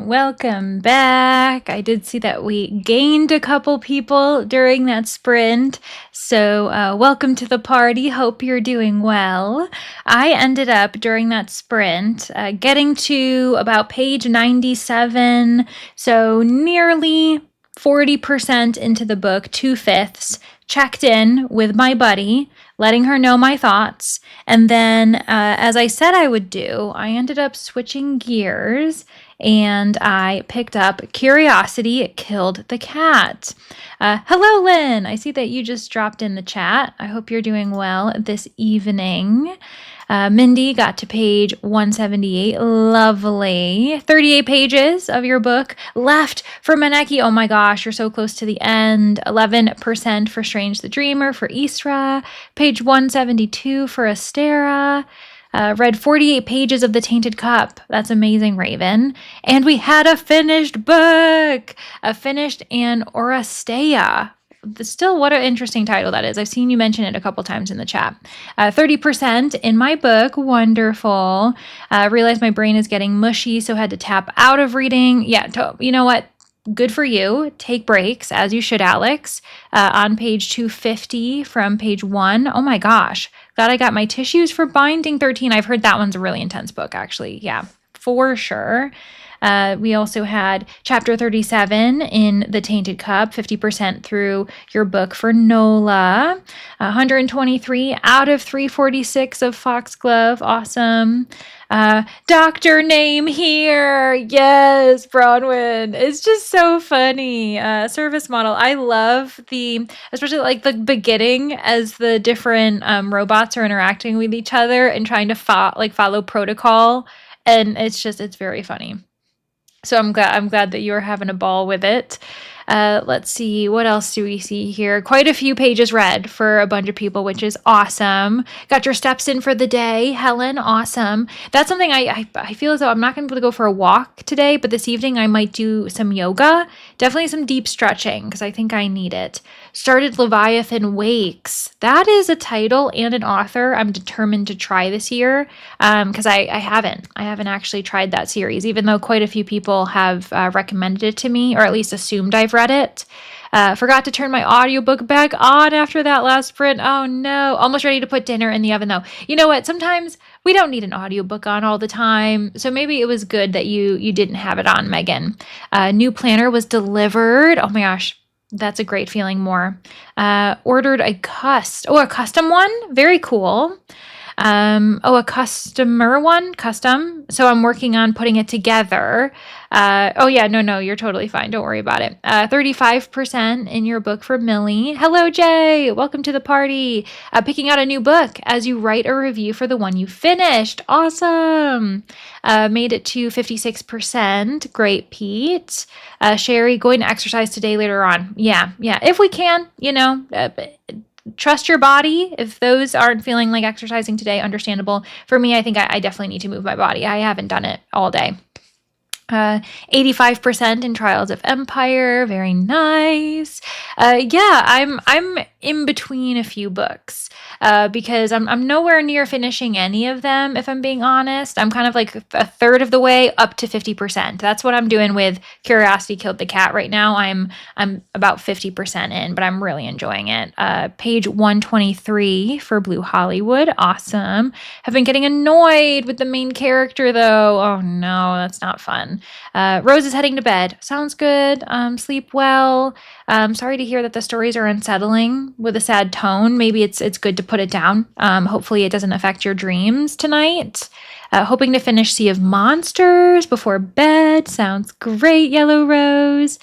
Speaker 1: welcome back. I did see that we gained a couple people during that sprint, so welcome to the party. Hope you're doing well. I ended up during that sprint getting to about page 97, so nearly 40% into the book, 2/5, checked in with my buddy, letting her know my thoughts. And then, as I said I would do, I ended up switching gears and I picked up Curiosity Killed the Cat. Hello, Lynn. I see that you just dropped in the chat. I hope you're doing well this evening. Mindy got to page 178. Lovely. 38 pages of your book left for Maneki. Oh my gosh, you're so close to the end. 11% for Strange the Dreamer for Isra. Page 172 for Astera. Read 48 pages of The Tainted Cup. That's amazing, Raven. And we had a finished book. A finished and Oresteia. Still, what an interesting title that is. I've seen you mention it a couple times in the chat. 30% in my book. Wonderful. Realized my brain is getting mushy, so had to tap out of reading. Yeah, you know what? Good for you. Take breaks, as you should, Alex. On page 250 from page 1. Oh my gosh. Glad I got my tissues for binding 13. I've heard that one's a really intense book, actually. Yeah, for sure. We also had chapter 37 in The Tainted Cup, 50% through your book for Nola. 123 out of 346 of Foxglove. Awesome. Doctor name here. Yes, Bronwyn. It's just so funny. Service model. I love especially like the beginning as the different robots are interacting with each other and trying to follow protocol. And it's very funny. So I'm glad that you're having a ball with it. Let's see, what else do we see here? Quite a few pages read for a bunch of people, which is awesome. Got your steps in for the day, Helen. Awesome. That's something I feel as though I'm not going to be able to go for a walk today, but this evening I might do some yoga. Definitely some deep stretching because I think I need it. Started Leviathan Wakes. That is a title and an author I'm determined to try this year because I haven't actually tried that series, even though quite a few people have recommended it to me, or at least assumed I've read it. Forgot to turn my audiobook back on after that last sprint. Oh no. Almost ready to put dinner in the oven though. You know what? Sometimes we don't need an audiobook on all the time. So maybe it was good that you didn't have it on, Megan. New planner was delivered. Oh my gosh. That's a great feeling more. Ordered a custom one. Very cool. A customer one, custom. So I'm working on putting it together. No, you're totally fine. Don't worry about it. 35% in your book for Millie. Hello, Jay. Welcome to the party. Picking out a new book as you write a review for the one you finished. Awesome. Made it to 56%. Great, Pete. Sherry, going to exercise today later on. Yeah. If we can, trust your body. If those aren't feeling like exercising today, understandable. For me, I think I definitely need to move my body. I haven't done it all day. 85% in Trials of Empire. Very nice. I'm in between a few books because I'm nowhere near finishing any of them, if I'm being honest. I'm kind of like a third of the way up to 50%. That's what I'm doing with Curiosity Killed the Cat right now. I'm about 50% in, but I'm really enjoying it. Page 123 for Blue Hollywood. Awesome. Have been getting annoyed with the main character though. Oh no, that's not fun. Rose is heading to bed. Sounds good. Sleep well. Sorry to hear that the stories are unsettling with a sad tone. Maybe it's good to put it down. Hopefully it doesn't affect your dreams tonight. Hoping to finish Sea of Monsters before bed. Sounds great, Yellow Rose.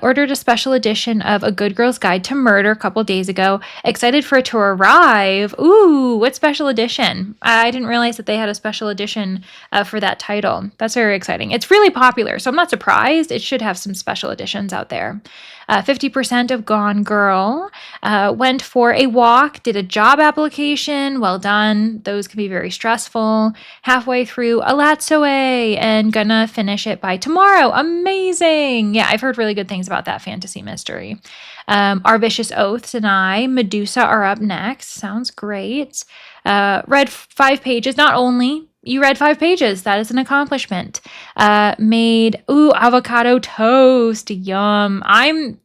Speaker 1: Ordered a special edition of A Good Girl's Guide to Murder a couple days ago. Excited for it to arrive. Ooh, what special edition? I didn't realize that they had a special edition for that title. That's very exciting. It's really popular, so I'm not surprised. It should have some special editions out there. 50% of Gone Girl. Went for a walk, did a job application. Well done. Those can be very stressful. Halfway through Alatsoe and gonna finish it by tomorrow. Amazing. Yeah, I've heard really good things about that fantasy mystery. Our Vicious Oaths and Medusa are up next. Sounds great. Read 5 pages, not only You read 5 pages. That is an accomplishment. Made avocado toast. Yum.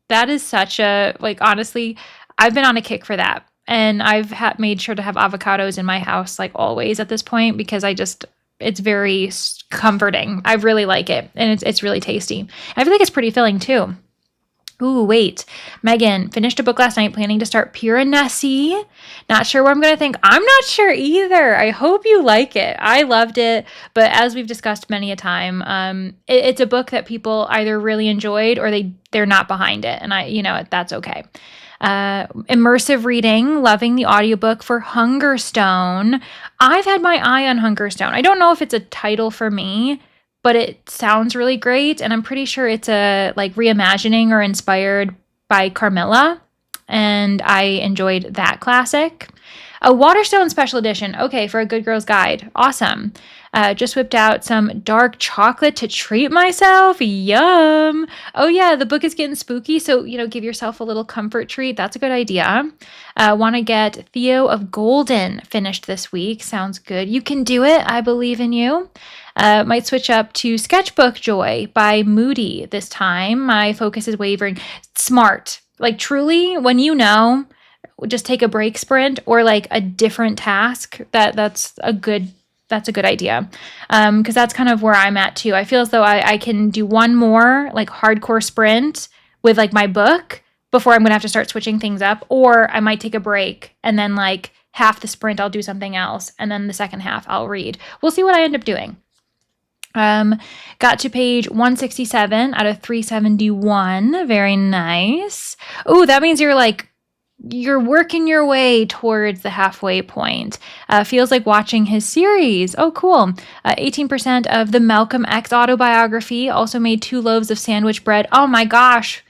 Speaker 1: That is such a, like, honestly, I've been on a kick for that. And I've made sure to have avocados in my house, like, always at this point, because it's very comforting. I really like it, and it's really tasty. I feel like it's pretty filling too. Ooh, wait. Megan finished a book last night, planning to start Pure and Nessie. Not sure what I'm going to think. I'm not sure either. I hope you like it. I loved it. But as we've discussed many a time, it's a book that people either really enjoyed or they're not behind it. And that's okay. Immersive reading, loving the audiobook for Hungerstone. I've had my eye on Hungerstone. I don't know if it's a title for me, but it sounds really great, and I'm pretty sure it's a like reimagining or inspired by Carmilla, and I enjoyed that classic. A Waterstone Special Edition. Okay, for a Good Girl's Guide. Awesome. Just whipped out some dark chocolate to treat myself. Yum. Oh yeah, the book is getting spooky, so give yourself a little comfort treat. That's a good idea. Want to get Theo of Golden finished this week. Sounds good. You can do it. I believe in you. Might switch up to Sketchbook Joy by Moody this time. My focus is wavering. Smart. Like, truly, when just take a break sprint or like a different task, that's a good idea. Because that's kind of where I'm at too. I feel as though I can do one more like hardcore sprint with like my book before I'm going to have to start switching things up, or I might take a break and then like half the sprint I'll do something else, and then the second half I'll read. We'll see what I end up doing. Got to page 167 out of 371. Very nice. Oh, that means you're working your way towards the halfway point. Feels like watching his series. Oh, cool. 18% of the Malcolm X autobiography. Also made 2 loaves of sandwich bread. Oh my gosh.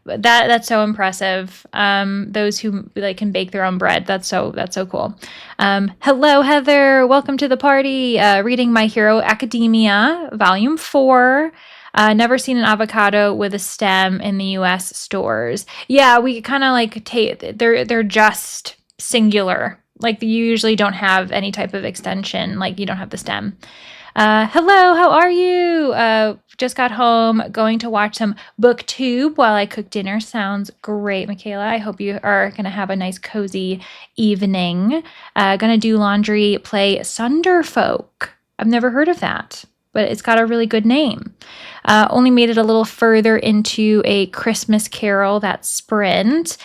Speaker 1: That's so impressive. Those who can bake their own bread. That's so cool. Hello, Heather. Welcome to the party. Reading My Hero Academia, Volume 4. Never seen an avocado with a stem in the U.S. stores. Yeah, we kind of they're just singular. Like, you usually don't have any type of extension. Like, you don't have the stem. Hello, how are you? Just got home, going to watch some BookTube while I cook dinner. Sounds great, Michaela. I hope you are going to have a nice, cozy evening. Gonna do laundry, play Sunderfolk. I've never heard of that, but it's got a really good name. Only made it a little further into A Christmas Carol, that sprint.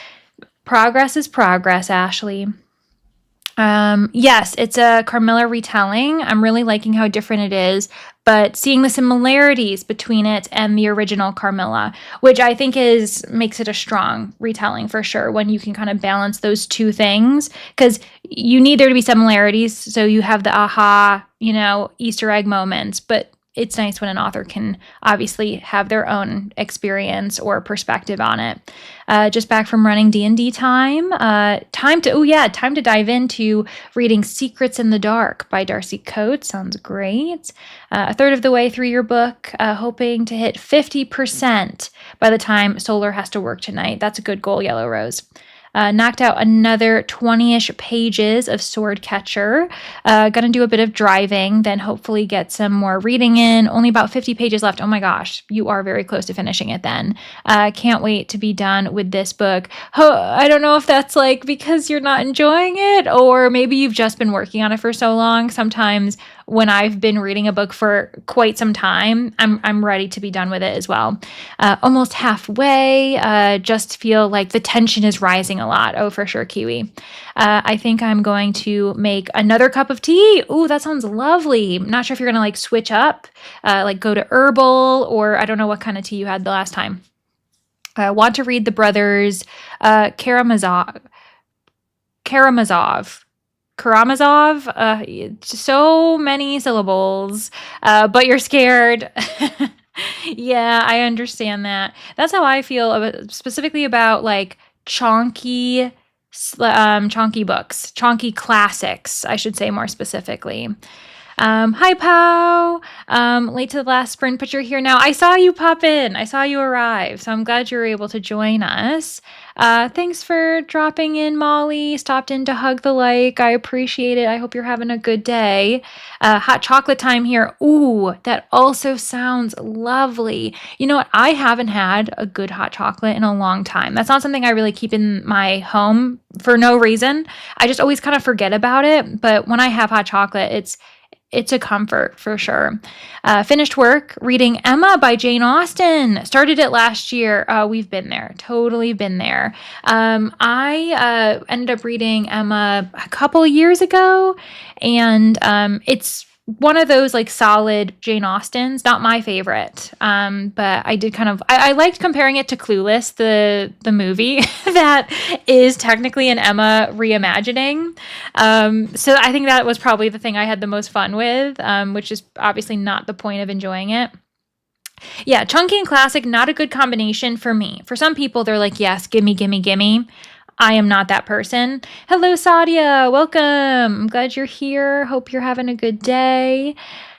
Speaker 1: Progress is progress, Ashley. Yes, it's a Carmilla retelling. I'm really liking how different it is, but seeing the similarities between it and the original Carmilla, which I think makes it a strong retelling for sure, when you can kind of balance those two things, because you need there to be similarities, so you have the aha, Easter egg moments, but it's nice when an author can obviously have their own experience or perspective on it. Just back from running D&D time. Time to dive into reading Secrets in the Dark by Darcy Coates. Sounds great. A third of the way through your book, hoping to hit 50% by the time Solar has to work tonight. That's a good goal, Yellow Rose. Knocked out another 20-ish pages of Swordcatcher. Gonna do a bit of driving, then hopefully get some more reading in. Only about 50 pages left. Oh my gosh, you are very close to finishing it then. Can't wait to be done with this book. I don't know if that's because you're not enjoying it, or maybe you've just been working on it for so long. Sometimes when I've been reading a book for quite some time, I'm ready to be done with it as well. Almost halfway, just feel like the tension is rising a lot. Oh, for sure, Kiwi. I think I'm going to make another cup of tea. Ooh, that sounds lovely. Not sure if you're going to switch up, go to herbal, or I don't know what kind of tea you had the last time. Want to read the brothers Karamazov. So many syllables, but you're scared. Yeah, I understand that. That's how I feel specifically about chonky books, chonky classics, I should say more specifically. Hi, Pow. Late to the last sprint, but you're here now. I saw you pop in. I saw you arrive. So I'm glad you were able to join us. Thanks for dropping in, Molly. Stopped in to hug the like. I appreciate it. I hope you're having a good day. Hot chocolate time here. Ooh, that also sounds lovely. You know what? I haven't had a good hot chocolate in a long time. That's not something I really keep in my home for no reason. I just always kind of forget about it. But when I have hot chocolate, it's a comfort for sure. Finished work reading Emma by Jane Austen. Started it last year. We've been there. Totally been there. I ended up reading Emma a couple years ago, and it's one of those like solid Jane Austens. Not my favorite, but I did kind of I liked comparing it to Clueless, the movie that is technically an Emma reimagining. So I think that was probably the thing I had the most fun with, which is obviously not the point of enjoying it. Yeah, chunky and classic, not a good combination for me. For some people, they're like, yes, gimme, gimme, gimme. I am not that person. Hello, Sadia. Welcome. I'm glad you're here. Hope you're having a good day.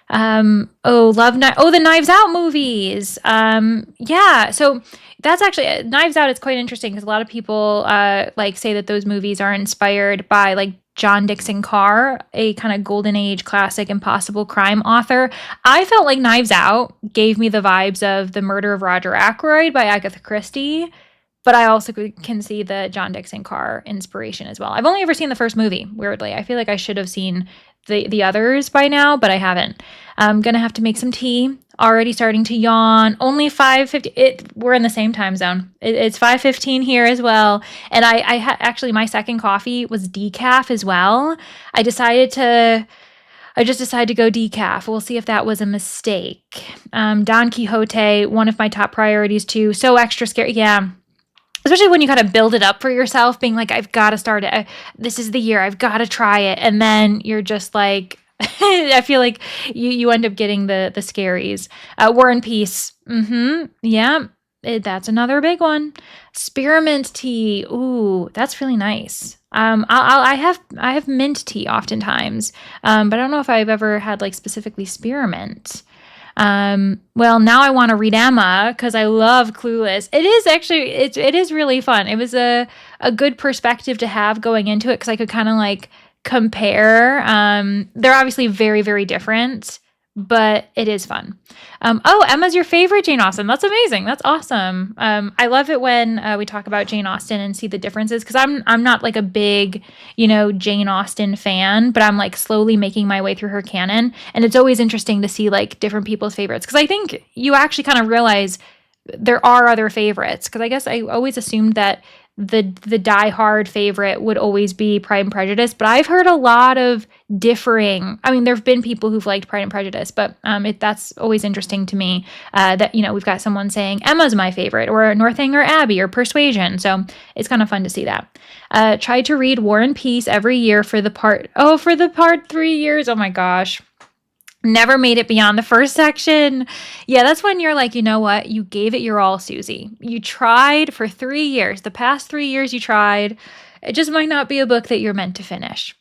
Speaker 1: The Knives Out movies. Yeah, so that's actually Knives Out. It's quite interesting because a lot of people like say that those movies are inspired by like John Dixon Carr, a kind of golden age classic impossible crime author. I felt like Knives Out gave me the vibes of The Murder of Roger Ackroyd by Agatha Christie. But I also can see the John Dixon Carr inspiration as well. I've only ever seen the first movie, weirdly. I feel like I should have seen the others by now, but I haven't. I'm going to have to make some tea. Already starting to yawn. Only 5:50. We're in the same time zone. It's 5:15 here as well. And actually, my second coffee was decaf as well. I just decided to go decaf. We'll see if that was a mistake. Don Quixote, one of my top priorities too. So extra scary. Yeah. Especially when you kind of build it up for yourself, being like, I've got to start it. This is the year. I've got to try it. And then you're just like, I feel like you end up getting the scaries. War and Peace. Yeah, that's another big one. Spearmint tea. Ooh, that's really nice. I have mint tea oftentimes, but I don't know if I've ever had like specifically spearmint. Well, now I want to read Emma because I love Clueless. It is actually, it is really fun. It was a good perspective to have going into it because I could kind of like compare. They're obviously very, very different, but it is fun. Emma's your favorite Jane Austen. That's amazing. That's awesome. I love it when we talk about Jane Austen and see the differences because I'm not like a big, Jane Austen fan, but I'm like slowly making my way through her canon. And it's always interesting to see like different people's favorites because I think you actually kind of realize there are other favorites because I guess I always assumed that the diehard favorite would always be Pride and Prejudice, but I've heard a lot of differing. I mean, there have been people who've liked Pride and Prejudice, but that's always interesting to me that we've got someone saying Emma's my favorite, or Northanger Abbey, or Persuasion. So it's kind of fun to see that. Tried to read War and Peace every year for the part 3 years. Oh my gosh. Never made it beyond the first section. Yeah, that's when you're like, you know what? You gave it your all, Susie. You tried for 3 years. The past 3 years you tried. It just might not be a book that you're meant to finish.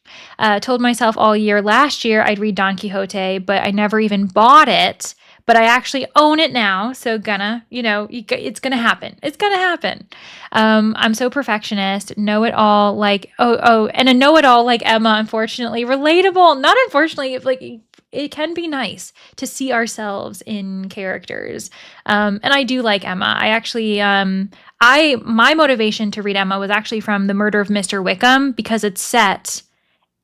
Speaker 1: Told myself all year last year I'd read Don Quixote, but I never even bought it. But I actually own it now. So it's gonna happen. It's gonna happen. I'm so perfectionist. Know-it-all like, and a know-it-all like Emma, unfortunately. Relatable. Not unfortunately, like, it can be nice to see ourselves in characters. And I do like Emma. I actually, my motivation to read Emma was actually from The Murder of Mr. Wickham because it's set,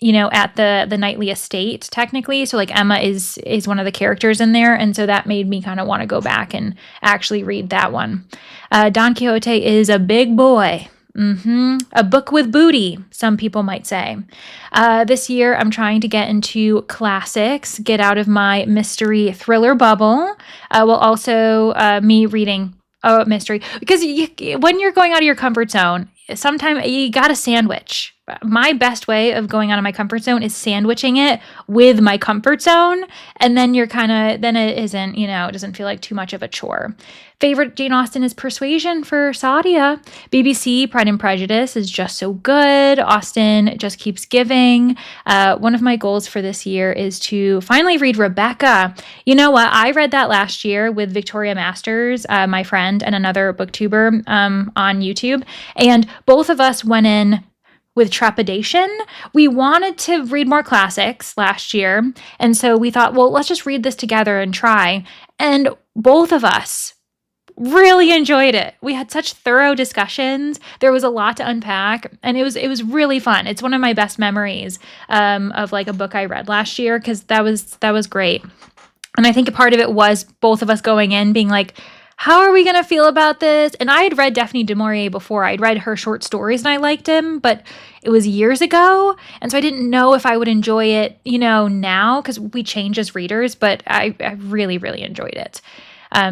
Speaker 1: at the Knightley estate technically. So like Emma is one of the characters in there. And so that made me kind of want to go back and actually read that one. Don Quixote is a big boy. A book with booty, some people might say. This year, I'm trying to get into classics, get out of my mystery thriller bubble, while also me reading mystery. Because when you're going out of your comfort zone, sometimes you got a sandwich. my best way of going out of my comfort zone is sandwiching it with my comfort zone. And then then it isn't, it doesn't feel like too much of a chore. Favorite Jane Austen is Persuasion for Sadia. BBC Pride and Prejudice is just so good. Austen just keeps giving. One of my goals for this year is to finally read Rebecca. You know what? I read that last year with Victoria Masters, my friend, and another booktuber on YouTube. And both of us went in with trepidation. We wanted to read more classics last year. And so we thought, well, let's just read this together and try. And both of us really enjoyed it. We had such thorough discussions. There was a lot to unpack, and it was really fun. It's one of my best memories of like a book I read last year, because that was great. And I think a part of it was both of us going in being like, how are we going to feel about this? And I had read Daphne du Maurier before. I'd read her short stories and I liked him, but it was years ago. And so I didn't know if I would enjoy it, now, because we change as readers, but I really, really enjoyed it.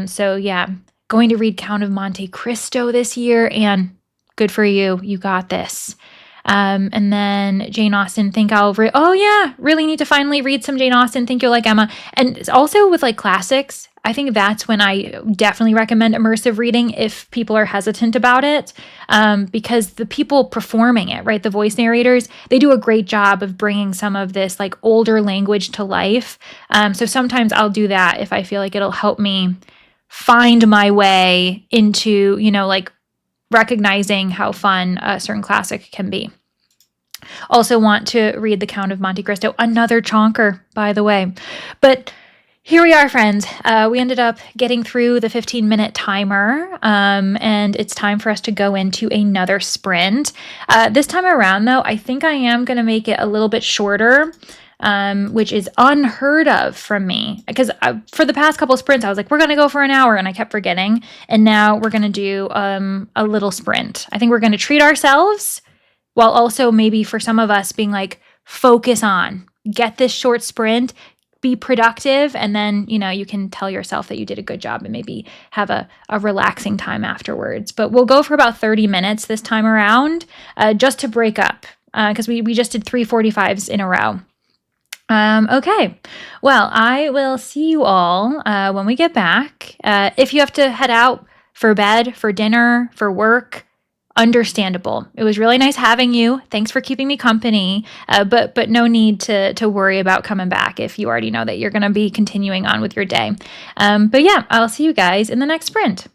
Speaker 1: So yeah, going to read Count of Monte Cristo this year, and good for you. You got this. And then Jane Austen, really need to finally read some Jane Austen. Think You'll Like Emma. And also with like classics, I think that's when I definitely recommend immersive reading if people are hesitant about it, because the people performing it, right, the voice narrators, they do a great job of bringing some of this like older language to life. So sometimes I'll do that if I feel like it'll help me find my way into, like recognizing how fun a certain classic can be. Also want to read The Count of Monte Cristo, another chonker, by the way. But here we are, friends. We ended up getting through the 15-minute timer, and it's time for us to go into another sprint. This time around, though, I think I am going to make it a little bit shorter, which is unheard of from me. Because for the past couple of sprints, I was like, we're going to go for an hour, and I kept forgetting. And now we're going to do a little sprint. I think we're going to treat ourselves, while also maybe for some of us being like, focus on, get this short sprint, be productive, and then, you can tell yourself that you did a good job and maybe have a relaxing time afterwards. But we'll go for about 30 minutes this time around, just to break up, because we just did 3:45s in a row. Okay, well, I will see you all when we get back. If you have to head out for bed, for dinner, for work, understandable. It was really nice having you. Thanks for keeping me company. But no need to worry about coming back if you already know that you're going to be continuing on with your day. But yeah, I'll see you guys in the next sprint.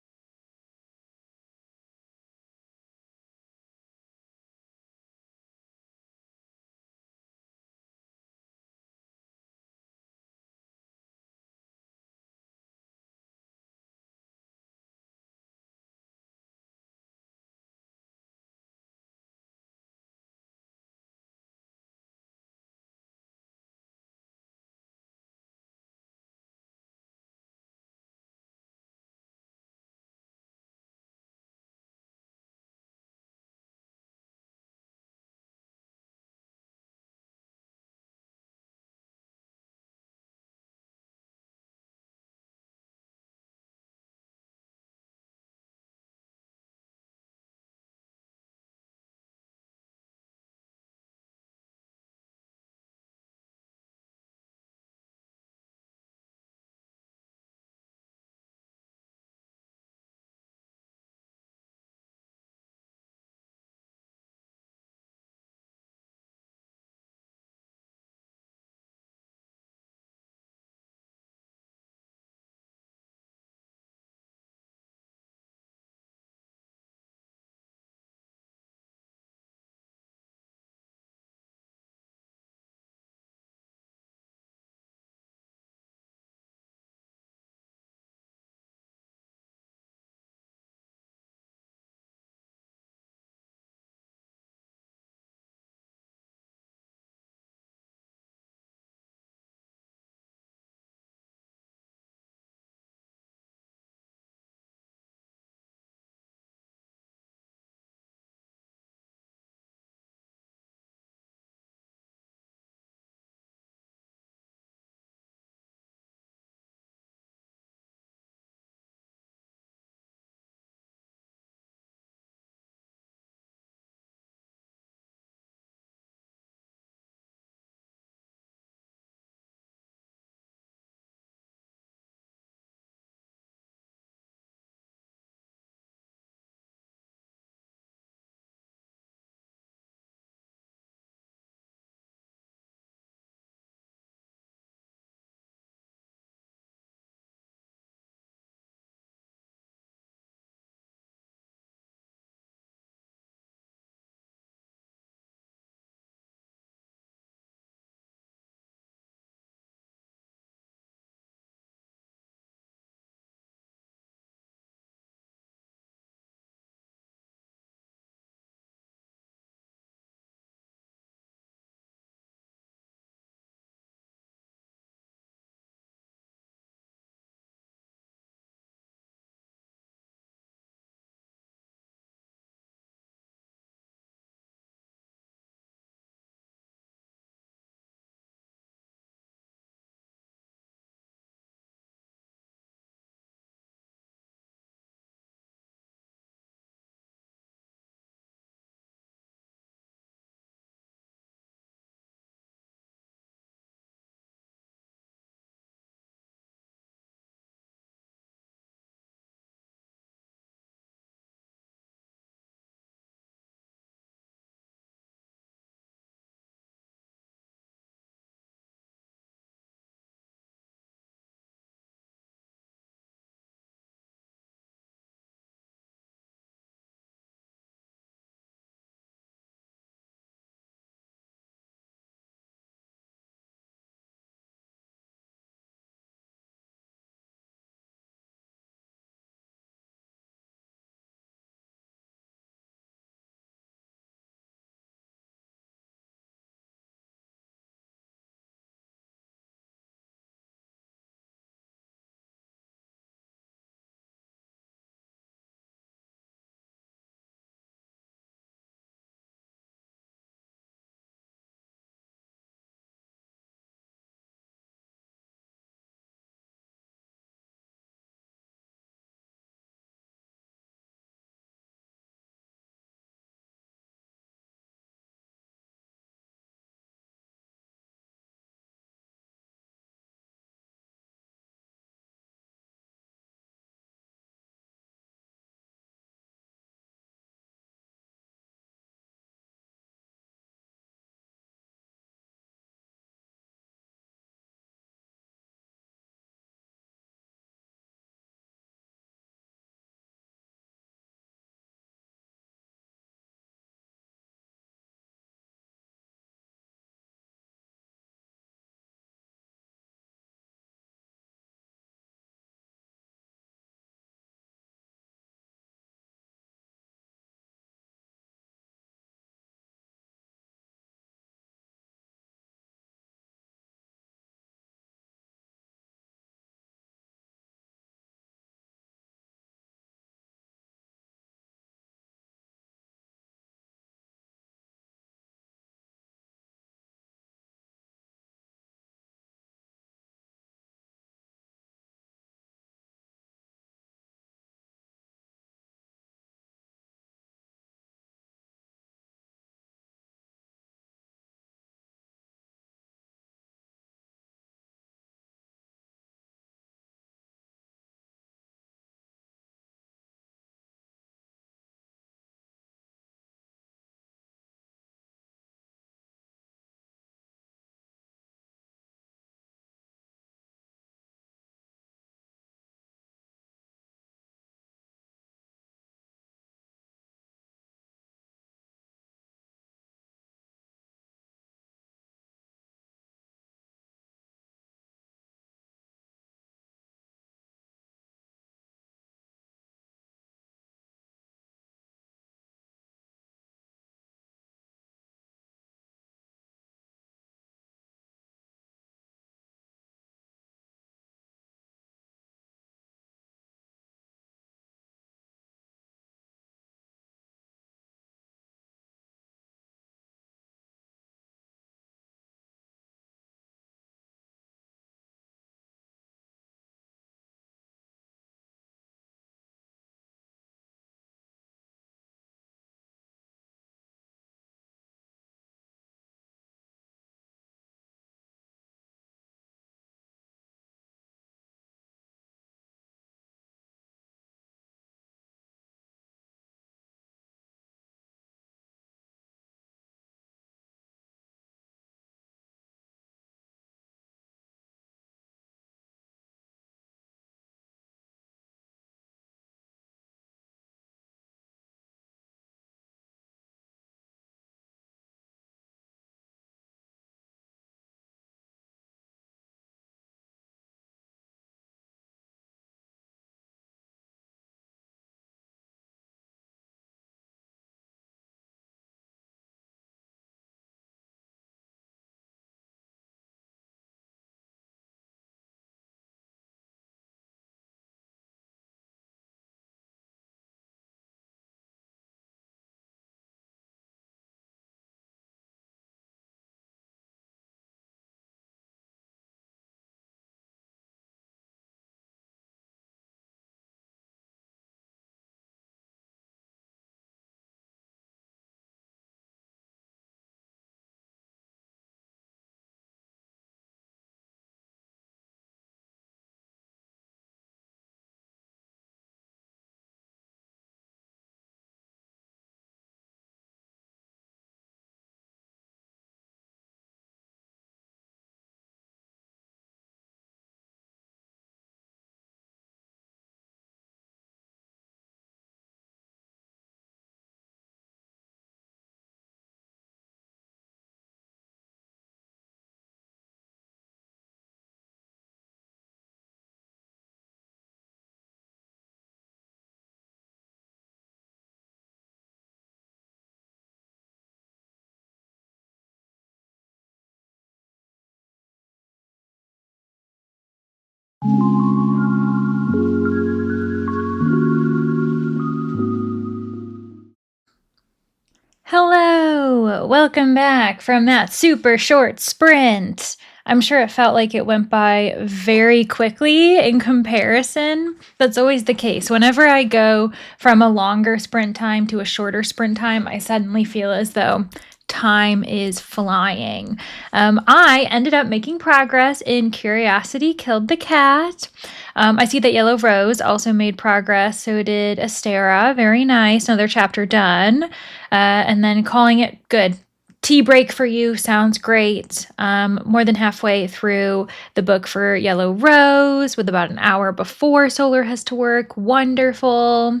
Speaker 1: Hello! Welcome back from that super short sprint. I'm sure it felt like it went by very quickly in comparison. That's always the case. Whenever I go from a longer sprint time to a shorter sprint time, I suddenly feel as though time is flying. I ended up making progress in Curiosity Killed the Cat. I see that Yellow Rose also made progress. So did Astera. Very nice. Another chapter done. And then calling it good. Tea break for you sounds great. More than halfway through the book for Yellow Rose, with about an hour before Solar has to work. Wonderful.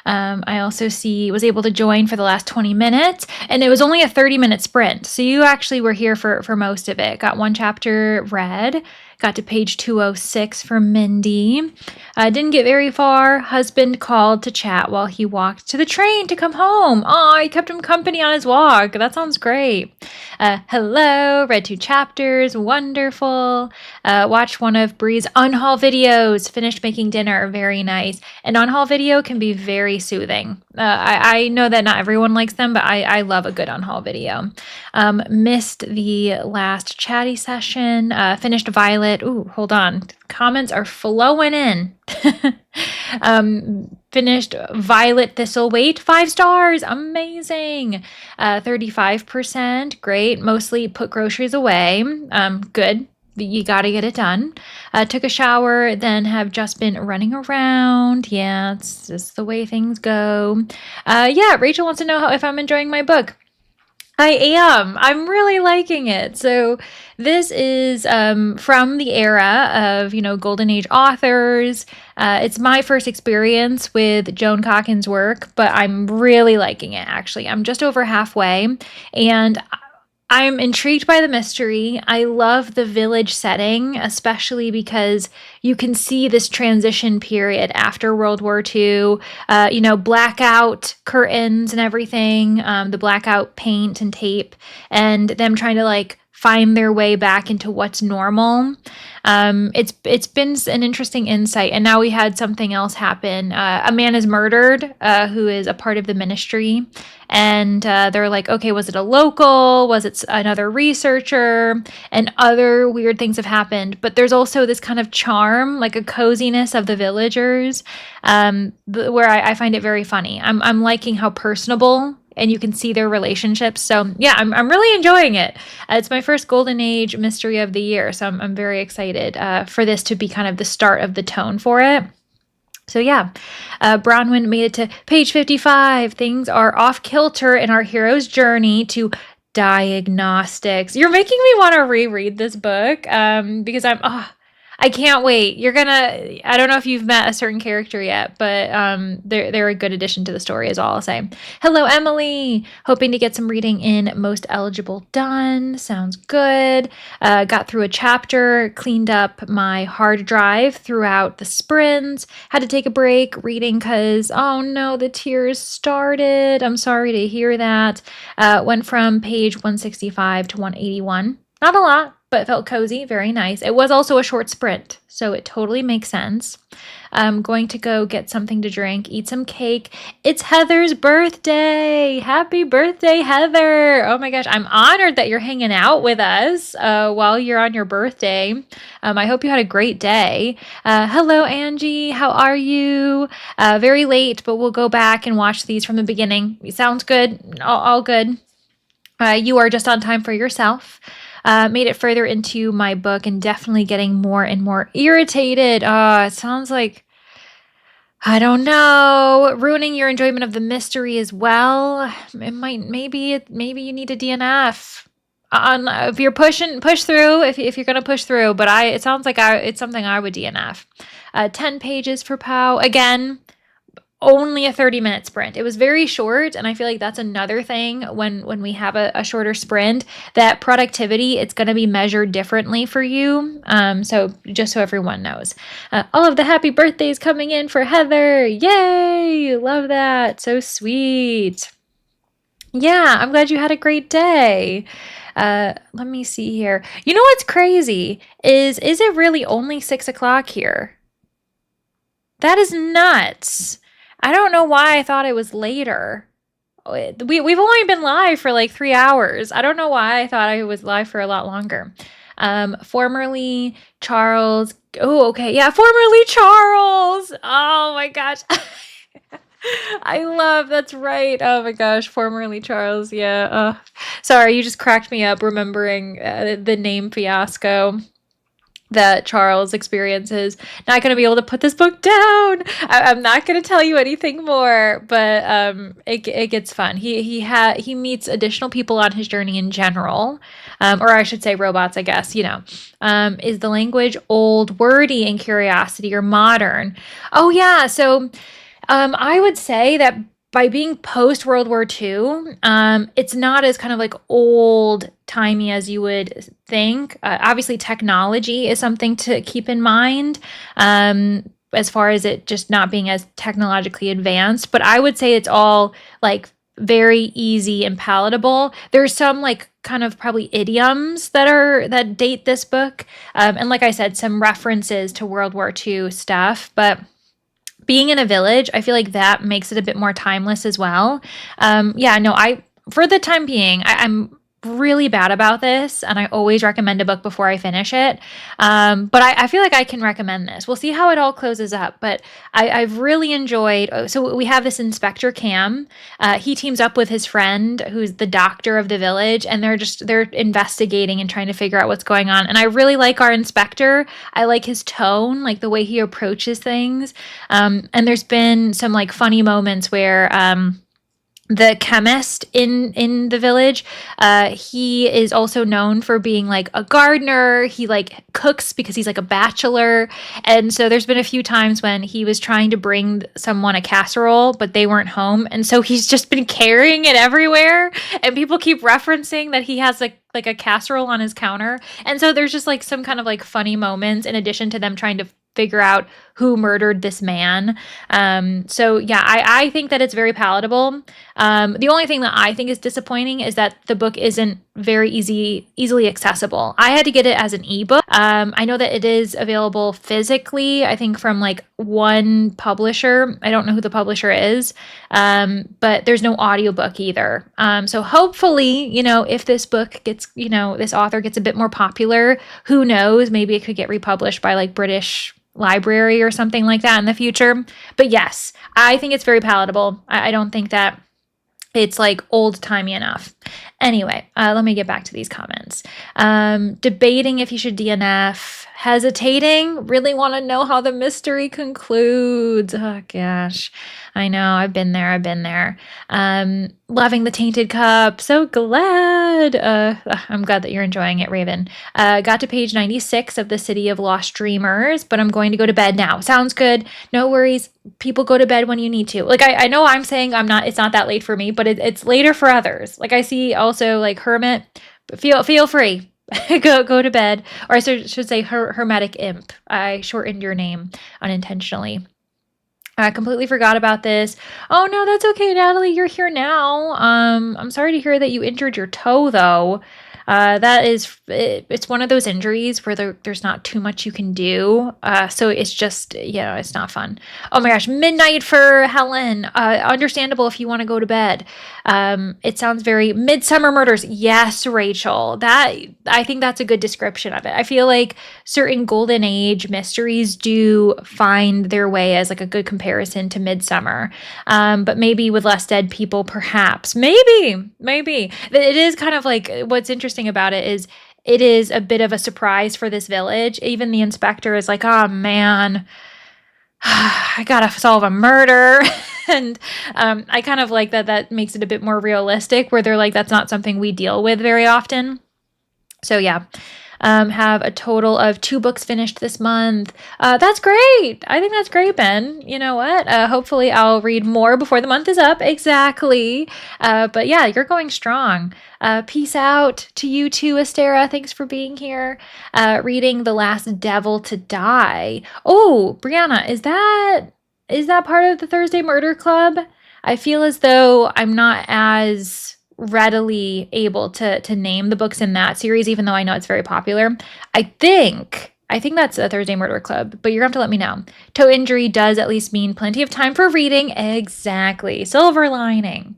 Speaker 1: I also was able to join for the last 20 minutes, and it was only a 30-minute sprint. So you actually were here for most of it. Got one chapter read. Got to page 206 for Mindy. Didn't get very far. Husband called to chat while he walked to the train to come home. Oh, I kept him company on his walk. That sounds great. Hello, read 2 chapters. Wonderful. Watched one of Bree's unhaul videos. Finished making dinner. Very nice. An unhaul video can be very soothing. I know that not everyone likes them, but I love a good unhaul video. Missed the last chatty session. Finished Violet. Ooh, hold on. Comments are flowing in. Finished Violet Thistleweight, 5 stars. Amazing. 35%. Great. Mostly put groceries away. Good. You got to get it done. Took a shower, then have just been running around. Yeah, it's just the way things go. Yeah, Rachel wants to know if I'm enjoying my book. I am. I'm really liking it. So this is from the era of, Golden Age authors. It's my first experience with Joan Cocken's work, but I'm really liking it, actually. I'm just over halfway, and I'm intrigued by the mystery. I love the village setting, especially because you can see this transition period after World War II, blackout curtains and everything, the blackout paint and tape, and them trying to find their way back into what's normal. It's been an interesting insight, and now we had something else happen. A man is murdered, who is a part of the ministry, and they're like, okay, was it a local? Was it another researcher? And other weird things have happened. But there's also this kind of charm, like a coziness of the villagers, where I find it very funny. I'm liking how personable, and you can see their relationships. So yeah, I'm really enjoying it. It's my first Golden Age mystery of the year, so I'm very excited for this to be kind of the start of the tone for it. So yeah, Bronwyn made it to page 55. Things are off kilter in our hero's journey to diagnostics. You're making me want to reread this book because I can't wait. I don't know if you've met a certain character yet, but they're a good addition to the story is all I'll say. Hello, Emily. Hoping to get some reading in. Most eligible done. Sounds good. Got through a chapter, cleaned up my hard drive throughout the sprints. Had to take a break reading because, oh no, the tears started. I'm sorry to hear that. Went from page 165 to 181. Not a lot, but it felt cozy, very nice. It was also a short sprint, so it totally makes sense. I'm going to go get something to drink, eat some cake. It's Heather's birthday. Happy birthday, Heather. Oh my gosh, I'm honored that you're hanging out with us while you're on your birthday. I hope you had a great day. Hello, Angie. How are you? Very late, but we'll go back and watch these from the beginning. Sounds good. All good. You are just on time for yourself. Made it further into my book and definitely getting more and more irritated. It sounds like, I don't know, ruining your enjoyment of the mystery as well. Maybe you need a DNF. If you're push through, if you're gonna push through, but it sounds like it's something I would DNF. 10 pages for Pow. Again, only a 30-minute sprint. It was very short, and I feel like that's another thing when we have a shorter sprint, that productivity, it's going to be measured differently for you. So just so everyone knows. All of the happy birthdays coming in for Heather. Yay! Love that. So sweet. Yeah, I'm glad you had a great day. Let me see here. You know what's crazy is it really only 6 o'clock here? That is nuts. I don't know why I thought it was later. We've only been live for like 3 hours. I don't know why I thought I was live for a lot longer. Formerly Charles. Oh, okay. Yeah, formerly Charles. Oh my gosh. I love that's right. Oh my gosh, formerly Charles. Yeah. Sorry, you just cracked me up remembering the name fiasco that Charles experiences. Not going to be able to put this book down. I'm not going to tell you anything more, but it gets fun. He meets additional people on his journey in general, or I should say robots. I guess is the language old, wordy, and curiosity, or modern? Oh yeah, so I would say that by being post World War II, it's not as kind of like old timey as you would think. Obviously, technology is something to keep in mind, as far as it just not being as technologically advanced. But I would say it's all like very easy and palatable. There's some like kind of probably idioms that date this book, and like I said, some references to World War II stuff, but being in a village, I feel like that makes it a bit more timeless as well. Yeah, no, for the time being, I'm really bad about this, and I always recommend a book before I finish it. But I feel like I can recommend this. We'll see how it all closes up, but I've really enjoyed. So we have this Inspector Cam. He teams up with his friend, who's the doctor of the village, and they're investigating and trying to figure out what's going on. And I really like our inspector. I like his tone, like the way he approaches things. And there's been some like funny moments where the chemist in the village, he is also known for being like a gardener. He like cooks because he's like a bachelor, and so there's been a few times when he was trying to bring someone a casserole but they weren't home, and so he's just been carrying it everywhere, and people keep referencing that he has like a casserole on his counter. And so there's just like some kind of like funny moments in addition to them trying to figure out who murdered this man. So yeah, I think that it's very palatable. The only thing that I think is disappointing is that the book isn't very easily accessible. I had to get it as an ebook. I know that it is available physically, I think from like one publisher. I don't know who the publisher is, but there's no audiobook either. So hopefully, if this book gets, this author gets a bit more popular, who knows, maybe it could get republished by like British Library or something like that in the future. But yes, I think it's very palatable. I don't think that it's like old-timey enough. Anyway, let me get back to these comments. Debating if you should DNF. Hesitating. Really want to know how the mystery concludes. Oh, gosh. I know. I've been there. Loving the Tainted Cup. So glad. I'm glad that you're enjoying it, Raven. Got to page 96 of The City of Lost Dreamers, but I'm going to go to bed now. Sounds good. No worries. People go to bed when you need to. Like, I know I'm saying it's not that late for me, but it's later for others. Like, I see also like Hermit, feel free. go to bed. Or I should say Hermetic Imp. I shortened your name unintentionally. I completely forgot about this. Oh no, that's okay, Natalie. You're here now. I'm sorry to hear that you injured your toe, though. It's one of those injuries where there's not too much you can do. So it's just, it's not fun. Oh my gosh, midnight for Helen. Understandable if you want to go to bed. It sounds very Midsummer Murders. Yes, Rachel. I think that's a good description of it. I feel like certain golden age mysteries do find their way as like a good comparison to Midsummer. But maybe with less dead people, perhaps. Maybe. It is kind of like, what's interesting about it is a bit of a surprise for this village. Even the inspector is like, oh man, I gotta solve a murder. And I kind of like that makes it a bit more realistic, where they're like, that's not something we deal with very often. So yeah. Have a total of 2 books finished this month. That's great. I think that's great, Ben. You know what? Hopefully I'll read more before the month is up. Exactly. But yeah, you're going strong. Peace out to you too, Astera. Thanks for being here. Reading The Last Devil to Die. Oh, Brianna, is that part of the Thursday Murder Club? I feel as though I'm not as readily able to name the books in that series, even though I know it's very popular. I think that's a Thursday Murder Club, but you're going to have to let me know. Toe injury does at least mean plenty of time for reading. Exactly. Silver lining.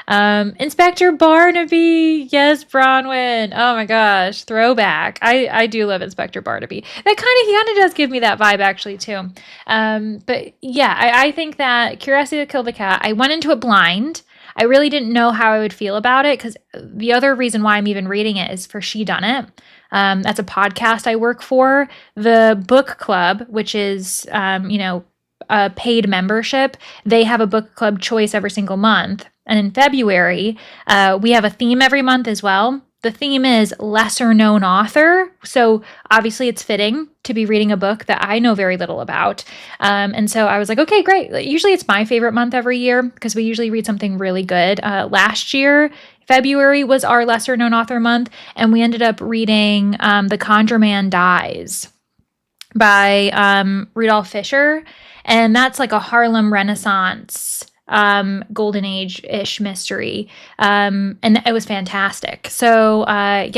Speaker 1: Inspector Barnaby. Yes, Bronwyn. Oh my gosh. Throwback. I do love Inspector Barnaby. He kind of does give me that vibe actually too. But yeah, I think that Curiosity to Kill the Cat, I went into it blind. I really didn't know how I would feel about it because the other reason why I'm even reading it is for She Done It. That's a podcast I work for. The book club, which is, a paid membership, they have a book club choice every single month. And in February, we have a theme every month as well. The theme is lesser known author. So obviously it's fitting to be reading a book that I know very little about. And so I was like, okay, great. Usually it's my favorite month every year because we usually read something really good. Last year, February was our lesser known author month, and we ended up reading The Conjure Man Dies by Rudolph Fisher. And that's like a Harlem Renaissance golden age-ish mystery. And it was fantastic. So I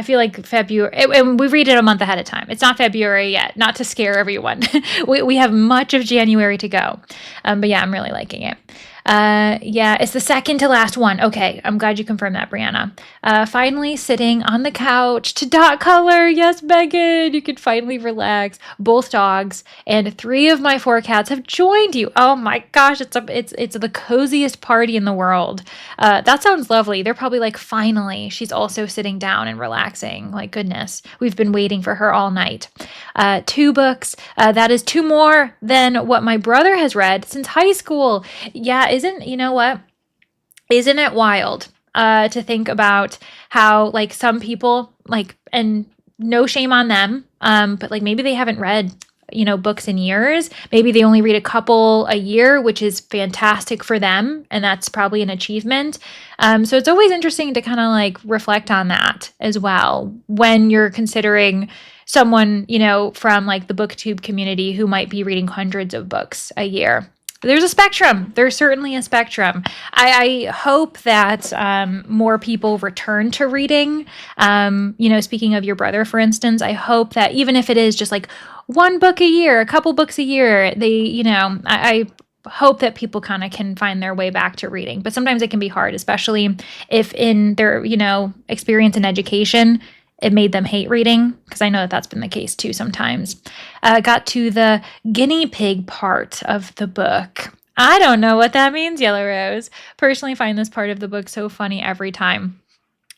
Speaker 1: feel like February, and we read it a month ahead of time. It's not February yet, not to scare everyone. we have much of January to go. But yeah, I'm really liking it. It's the second to last one. Okay, I'm glad you confirmed that, Brianna. Finally sitting on the couch to dot color. Yes, Megan, you can finally relax. Both dogs and 3 of my 4 cats have joined you. Oh my gosh, it's the coziest party in the world. That sounds lovely. They're probably like, finally, she's also sitting down and relaxing. Like, goodness, we've been waiting for her all night. 2 books. That is 2 more than what my brother has read since high school. Yeah, you know what? Isn't it wild to think about how like some people like, and no shame on them, but like maybe they haven't read, books in years. Maybe they only read a couple a year, which is fantastic for them. And that's probably an achievement. So it's always interesting to kind of like reflect on that as well when you're considering someone, from like the BookTube community who might be reading hundreds of books a year. There's a spectrum. There's certainly a spectrum. I hope that more people return to reading. Speaking of your brother, for instance, I hope that even if it is just like 1 book a year, a couple books a year, I hope that people kind of can find their way back to reading. But sometimes it can be hard, especially if in their, experience in education, it made them hate reading, because I know that that's been the case too sometimes. Got to the guinea pig part of the book. I don't know what that means, Yellow Rose. Personally find this part of the book so funny every time.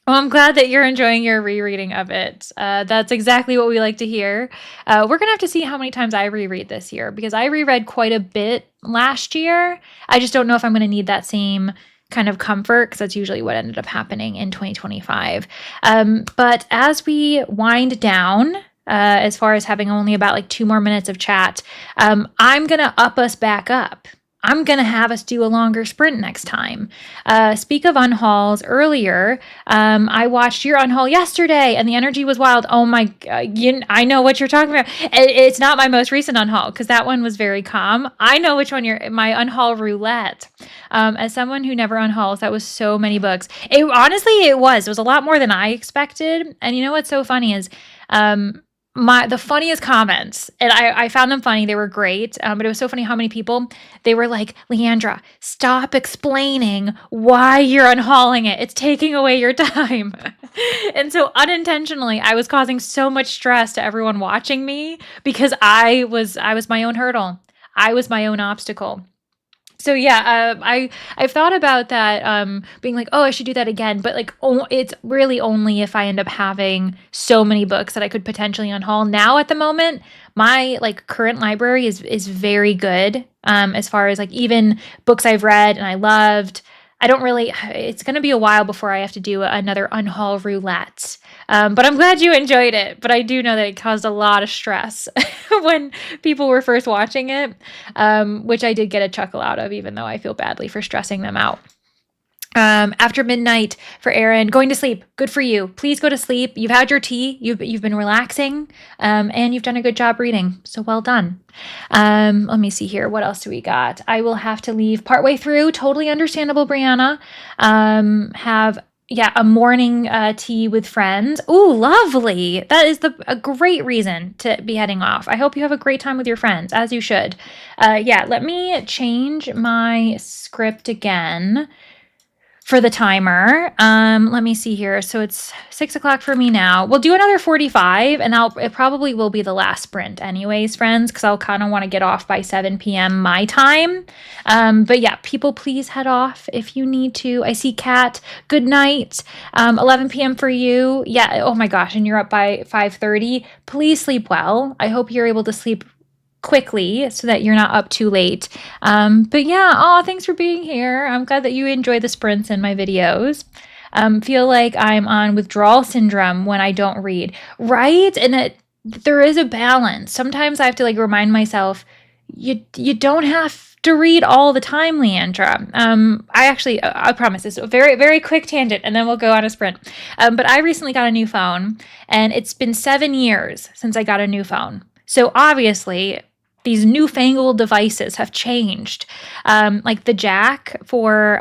Speaker 1: Well, I'm glad that you're enjoying your rereading of it. That's exactly what we like to hear. We're going to have to see how many times I reread this year, because I reread quite a bit last year. I just don't know if I'm going to need that same kind of comfort, because that's usually what ended up happening in 2025. But as we wind down, as far as having only about like 2 more minutes of chat, I'm going to up us back up. I'm going to have us do a longer sprint next time. Speak of unhauls earlier, I watched your unhaul yesterday and the energy was wild. Oh my, I know what you're talking about. It's not my most recent unhaul because that one was very calm. I know which one my unhaul roulette. As someone who never unhauls, that was so many books. It was a lot more than I expected. And you know what's so funny is, the funniest comments, and I found them funny. They were great. But it was so funny how many people, they were like, Leandra, stop explaining why you're unhauling it. It's taking away your time. And so unintentionally, I was causing so much stress to everyone watching me because I was my own hurdle. I was my own obstacle. So yeah, I've thought about that, being like, oh, I should do that again. But like, it's really only if I end up having so many books that I could potentially unhaul. Now at the moment, my like current library is very good, as far as like even books I've read and I loved. It's going to be a while before I have to do another unhaul roulette. But I'm glad you enjoyed it. But I do know that it caused a lot of stress when people were first watching it, which I did get a chuckle out of, even though I feel badly for stressing them out. After midnight for Aaron, going to sleep. Good for you. Please go to sleep. You've had your tea. You've been relaxing, and you've done a good job reading. So well done. Let me see here. What else do we got? I will have to leave partway through. Totally understandable, Brianna. Have a morning tea with friends. Ooh, lovely. That is a great reason to be heading off. I hope you have a great time with your friends, as you should. Let me change my script again for the timer. Let me see here. So it's 6 o'clock for me now. We'll do another 45, and it probably will be the last sprint anyways, friends, because I'll kind of want to get off by 7 p.m. my time. But yeah, people, please head off if you need to. I see Kat. Good night. 11 p.m. for you. Yeah. Oh my gosh. And you're up by 5:30. Please sleep well. I hope you're able to sleep quickly so that you're not up too late. But yeah, thanks for being here. I'm glad that you enjoy the sprints in my videos. Feel like I'm on withdrawal syndrome when I don't read, right? And there is a balance. Sometimes I have to like remind myself, you don't have to read all the time, Leandra. I promise this is a very, very quick tangent and then we'll go on a sprint. But I recently got a new phone and it's been 7 years since I got a new phone. So obviously, these newfangled devices have changed. Like the jack for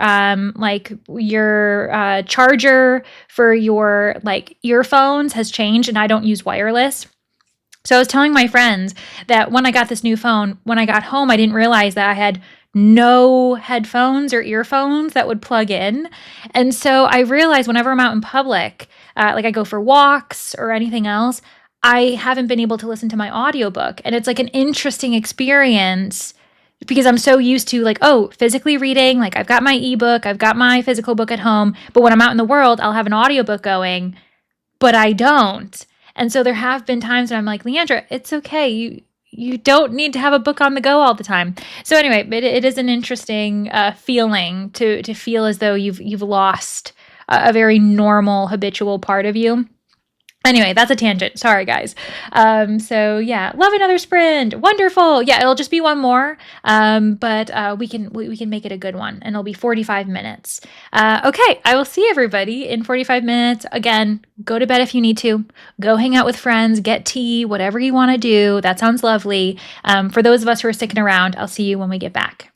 Speaker 1: like your charger for your like earphones has changed, and I don't use wireless. So I was telling my friends that when I got this new phone, when I got home, I didn't realize that I had no headphones or earphones that would plug in. And so I realized whenever I'm out in public, like I go for walks or anything else, I haven't been able to listen to my audiobook. And it's like an interesting experience because I'm so used to like, physically reading, like I've got my ebook, I've got my physical book at home, but when I'm out in the world, I'll have an audiobook going, but I don't. And so there have been times when I'm like, Leandra, it's okay. You don't need to have a book on the go all the time. So anyway, it is an interesting feeling to feel as though you've lost a very normal, habitual part of you. Anyway, that's a tangent. Sorry, guys. So yeah, love another sprint. Wonderful. Yeah, it'll just be one more. But we can make it a good one, and it'll be 45 minutes. Okay, I will see everybody in 45 minutes. Again, go to bed if you need to. Go hang out with friends, get tea, whatever you want to do. That sounds lovely. For those of us who are sticking around, I'll see you when we get back.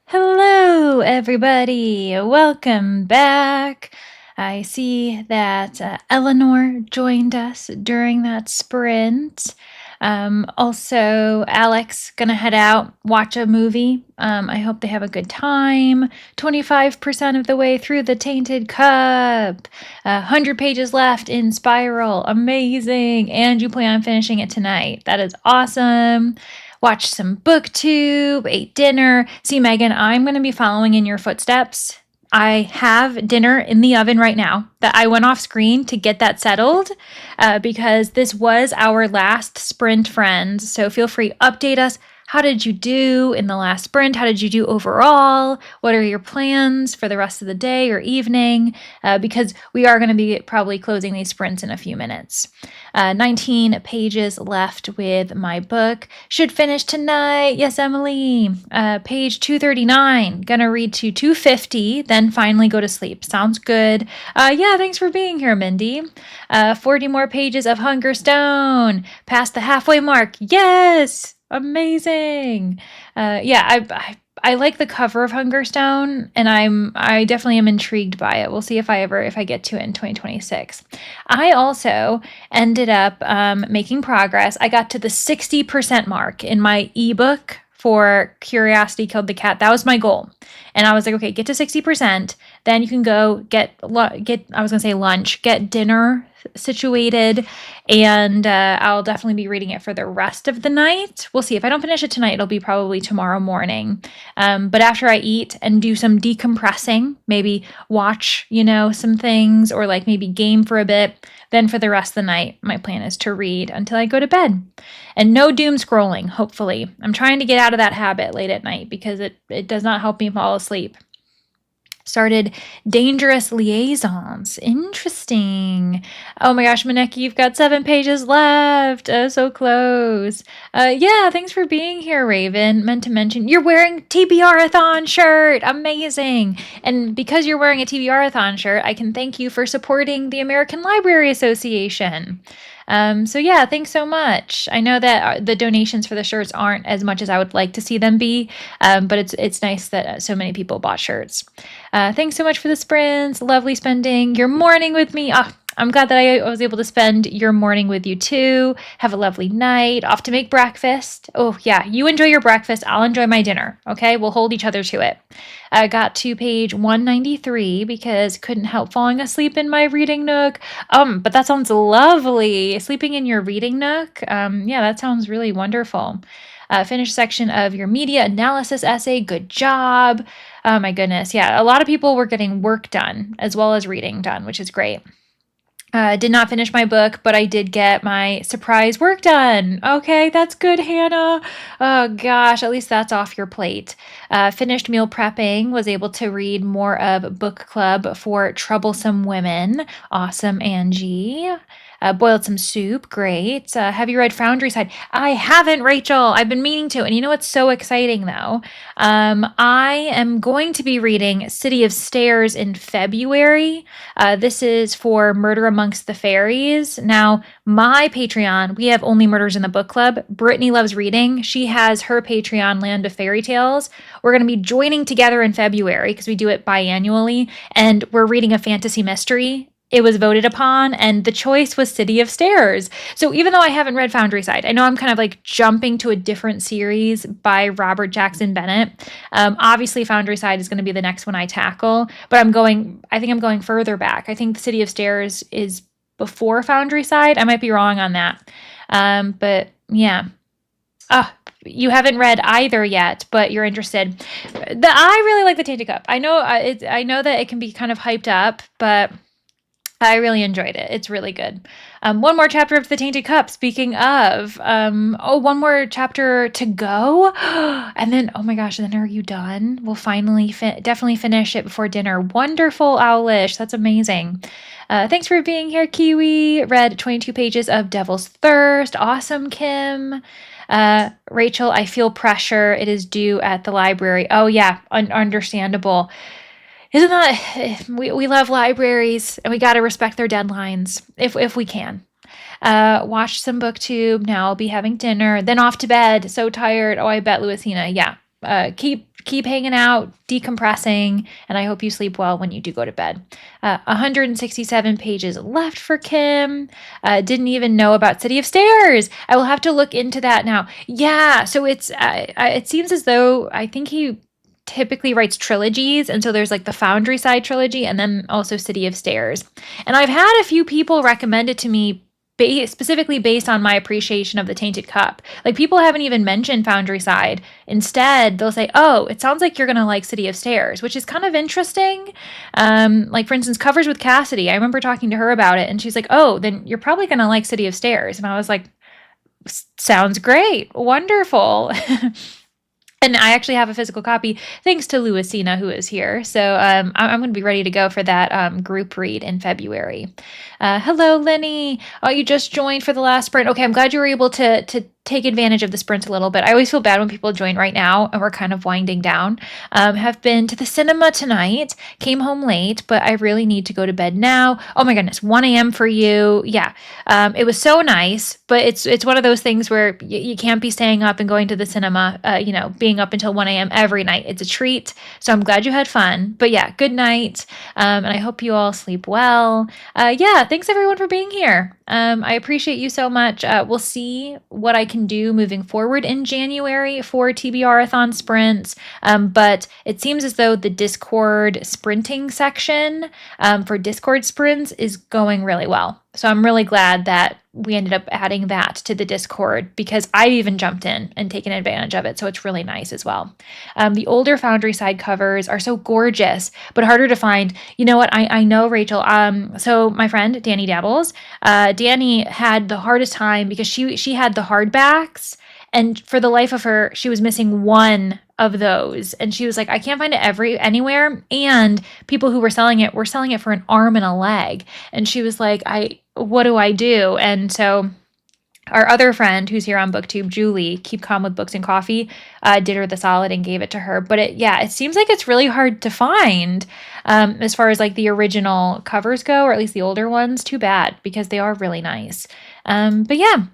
Speaker 1: Hello, everybody. Welcome back. I see that Eleanor joined us during that sprint. Also, Alex gonna head out, watch a movie. I hope they have a good time. 25% of the way through the Tainted Cup. 100 pages left in Spiral. Amazing. And you plan on finishing it tonight. That is awesome. Watched some booktube, ate dinner. See, Megan, I'm going to be following in your footsteps. I have dinner in the oven right now that I went off screen to get that settled because this was our last sprint, friends. So feel free, update us. How did you do in the last sprint? How did you do overall? What are your plans for the rest of the day or evening? Because we are going to be probably closing these sprints in a few minutes. 19 pages left with my book. Should finish tonight. Yes, Emily. Page 239. Gonna read to 250, then finally go to sleep. Sounds good. Yeah, thanks for being here, Mindy. 40 more pages of Hunger Stone. Past the halfway mark. Yes! Amazing. I like the cover of Hunger Stone, and I definitely am intrigued by it. We'll see if I get to it in 2026. I also ended up making progress. I got to the 60% mark in my ebook for Curiosity Killed the Cat. That was my goal. And I was like, okay, get to 60%. Then you can go get dinner situated. And I'll definitely be reading it for the rest of the night. We'll see. If I don't finish it tonight, it'll be probably tomorrow morning. But after I eat and do some decompressing, maybe watch, some things or like maybe game for a bit, then for the rest of the night, my plan is to read until I go to bed. And no doom scrolling, hopefully. I'm trying to get out of that habit late at night because it does not help me fall asleep. Started Dangerous Liaisons. Interesting. Oh my gosh, Maneki, you've got 7 pages left. Oh, so close. Yeah, thanks for being here, Raven. Meant to mention, you're wearing TBRathon shirt. Amazing. And because you're wearing a TBRathon shirt, I can thank you for supporting the American Library Association. So yeah, thanks so much. I know that the donations for the shirts aren't as much as I would like to see them be, but it's nice that so many people bought shirts. Thanks so much for the sprints. Lovely spending your morning with me. I'm glad that I was able to spend your morning with you too. Have a lovely night. Off to make breakfast. Oh yeah, you enjoy your breakfast. I'll enjoy my dinner. Okay, we'll hold each other to it. I got to page 193 because couldn't help falling asleep in my reading nook. But that sounds lovely. Sleeping in your reading nook. Yeah, that sounds really wonderful. Finish section of your media analysis essay. Good job. Oh my goodness. Yeah, a lot of people were getting work done as well as reading done, which is great. Did not finish my book, but I did get my surprise work done. Okay, that's good, Hannah. Oh gosh, at least that's off your plate. Finished meal prepping, was able to read more of Book Club for Troublesome Women. Awesome, Angie. Boiled some soup. Great. Have you read Foundry Side? I haven't, Rachel. I've been meaning to. And you know what's so exciting, though? I am going to be reading City of Stairs in February. This is for Murder Amongst the Fairies. Now, my Patreon, we have Only Murders in the Book Club. Brittany loves reading. She has her Patreon, Land of Fairy Tales. We're going to be joining together in February because we do it biannually. And we're reading a fantasy mystery. It was voted upon, and the choice was City of Stairs. So even though I haven't read Foundry Side, I know I'm kind of like jumping to a different series by Robert Jackson Bennett. Obviously, Foundry Side is going to be the next one I tackle, but I think I'm going further back. I think the City of Stairs is before Foundry Side. I might be wrong on that. But yeah. You haven't read either yet, but you're interested. I really like the Tainted Cup. I know that it can be kind of hyped up, but I really enjoyed it. It's really good. One more chapter of the Tainted Cup. Speaking of, one more chapter to go. And then, oh my gosh, then are you done? We'll finally definitely finish it before dinner. Wonderful, Owlish. That's amazing. Thanks for being here, Kiwi. Read 22 pages of Devil's Thirst. Awesome, Kim. Rachel, I feel pressure. It is due at the library. Oh yeah, understandable. Isn't that, we love libraries and we got to respect their deadlines if we can. watched some booktube. Now I'll be having dinner, then off to bed. So tired. Oh, I bet, Louisina. Yeah. Keep hanging out, decompressing, and I hope you sleep well when you do go to bed. 167 pages left for Kim. Didn't even know about City of Stairs. I will have to look into that now. Yeah, so it seems as though I think he typically writes trilogies, and so there's like the Foundry Side trilogy and then also City of Stairs. And I've had a few people recommend it to me specifically based on my appreciation of the Tainted Cup. Like, people haven't even mentioned Foundry Side. Instead, they'll say, oh, it sounds like you're going to like City of Stairs, which is kind of interesting. Like, for instance, Covers with Cassidy. I remember talking to her about it, and she's like, oh, then you're probably going to like City of Stairs. And I was like, sounds great. Wonderful. And I actually have a physical copy, thanks to Louisina, who is here. So I'm going to be ready to go for that group read in February. Hello, Lenny. Oh, you just joined for the last sprint. Okay, I'm glad you were able to take advantage of the sprints a little bit. I always feel bad when people join right now and we're kind of winding down. Have been to the cinema tonight, came home late, but I really need to go to bed now. Oh my goodness, 1 a.m. for you. Yeah, it was so nice, but it's one of those things where you can't be staying up and going to the cinema, being up until 1 a.m. every night. It's a treat. So I'm glad you had fun. But yeah, good night. And I hope you all sleep well. Yeah, thanks everyone for being here. I appreciate you so much. We'll see what I can do moving forward in January for TBRathon Sprints. But it seems as though the Discord sprinting section for Discord sprints is going really well. So I'm really glad that we ended up adding that to the Discord, because I've even jumped in and taken advantage of it. So it's really nice as well. The older Foundry Side covers are so gorgeous, but harder to find. You know what? I know, Rachel. So my friend, Danny Dabbles, Danny had the hardest time because she had the hardbacks, and for the life of her, she was missing one of those. And she was like, I can't find it anywhere. And people who were selling it for an arm and a leg. And she was like, what do I do? And so our other friend who's here on BookTube, Julie, Keep Calm with Books and Coffee, did her the solid and gave it to her. But it seems like it's really hard to find as far as like the original covers go, or at least the older ones. Too bad, because they are really nice. But yeah.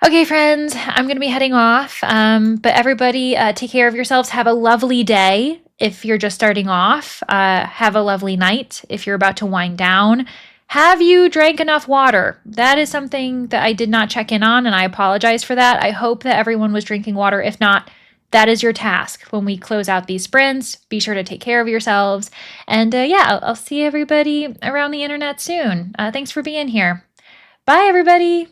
Speaker 1: Okay, friends, I'm going to be heading off. But everybody, take care of yourselves. Have a lovely day if you're just starting off. Have a lovely night if you're about to wind down. Have you drank enough water? That is something that I did not check in on, and I apologize for that. I hope that everyone was drinking water. If not, that is your task when we close out these sprints. Be sure to take care of yourselves. And I'll see everybody around the internet soon. Thanks for being here. Bye, everybody.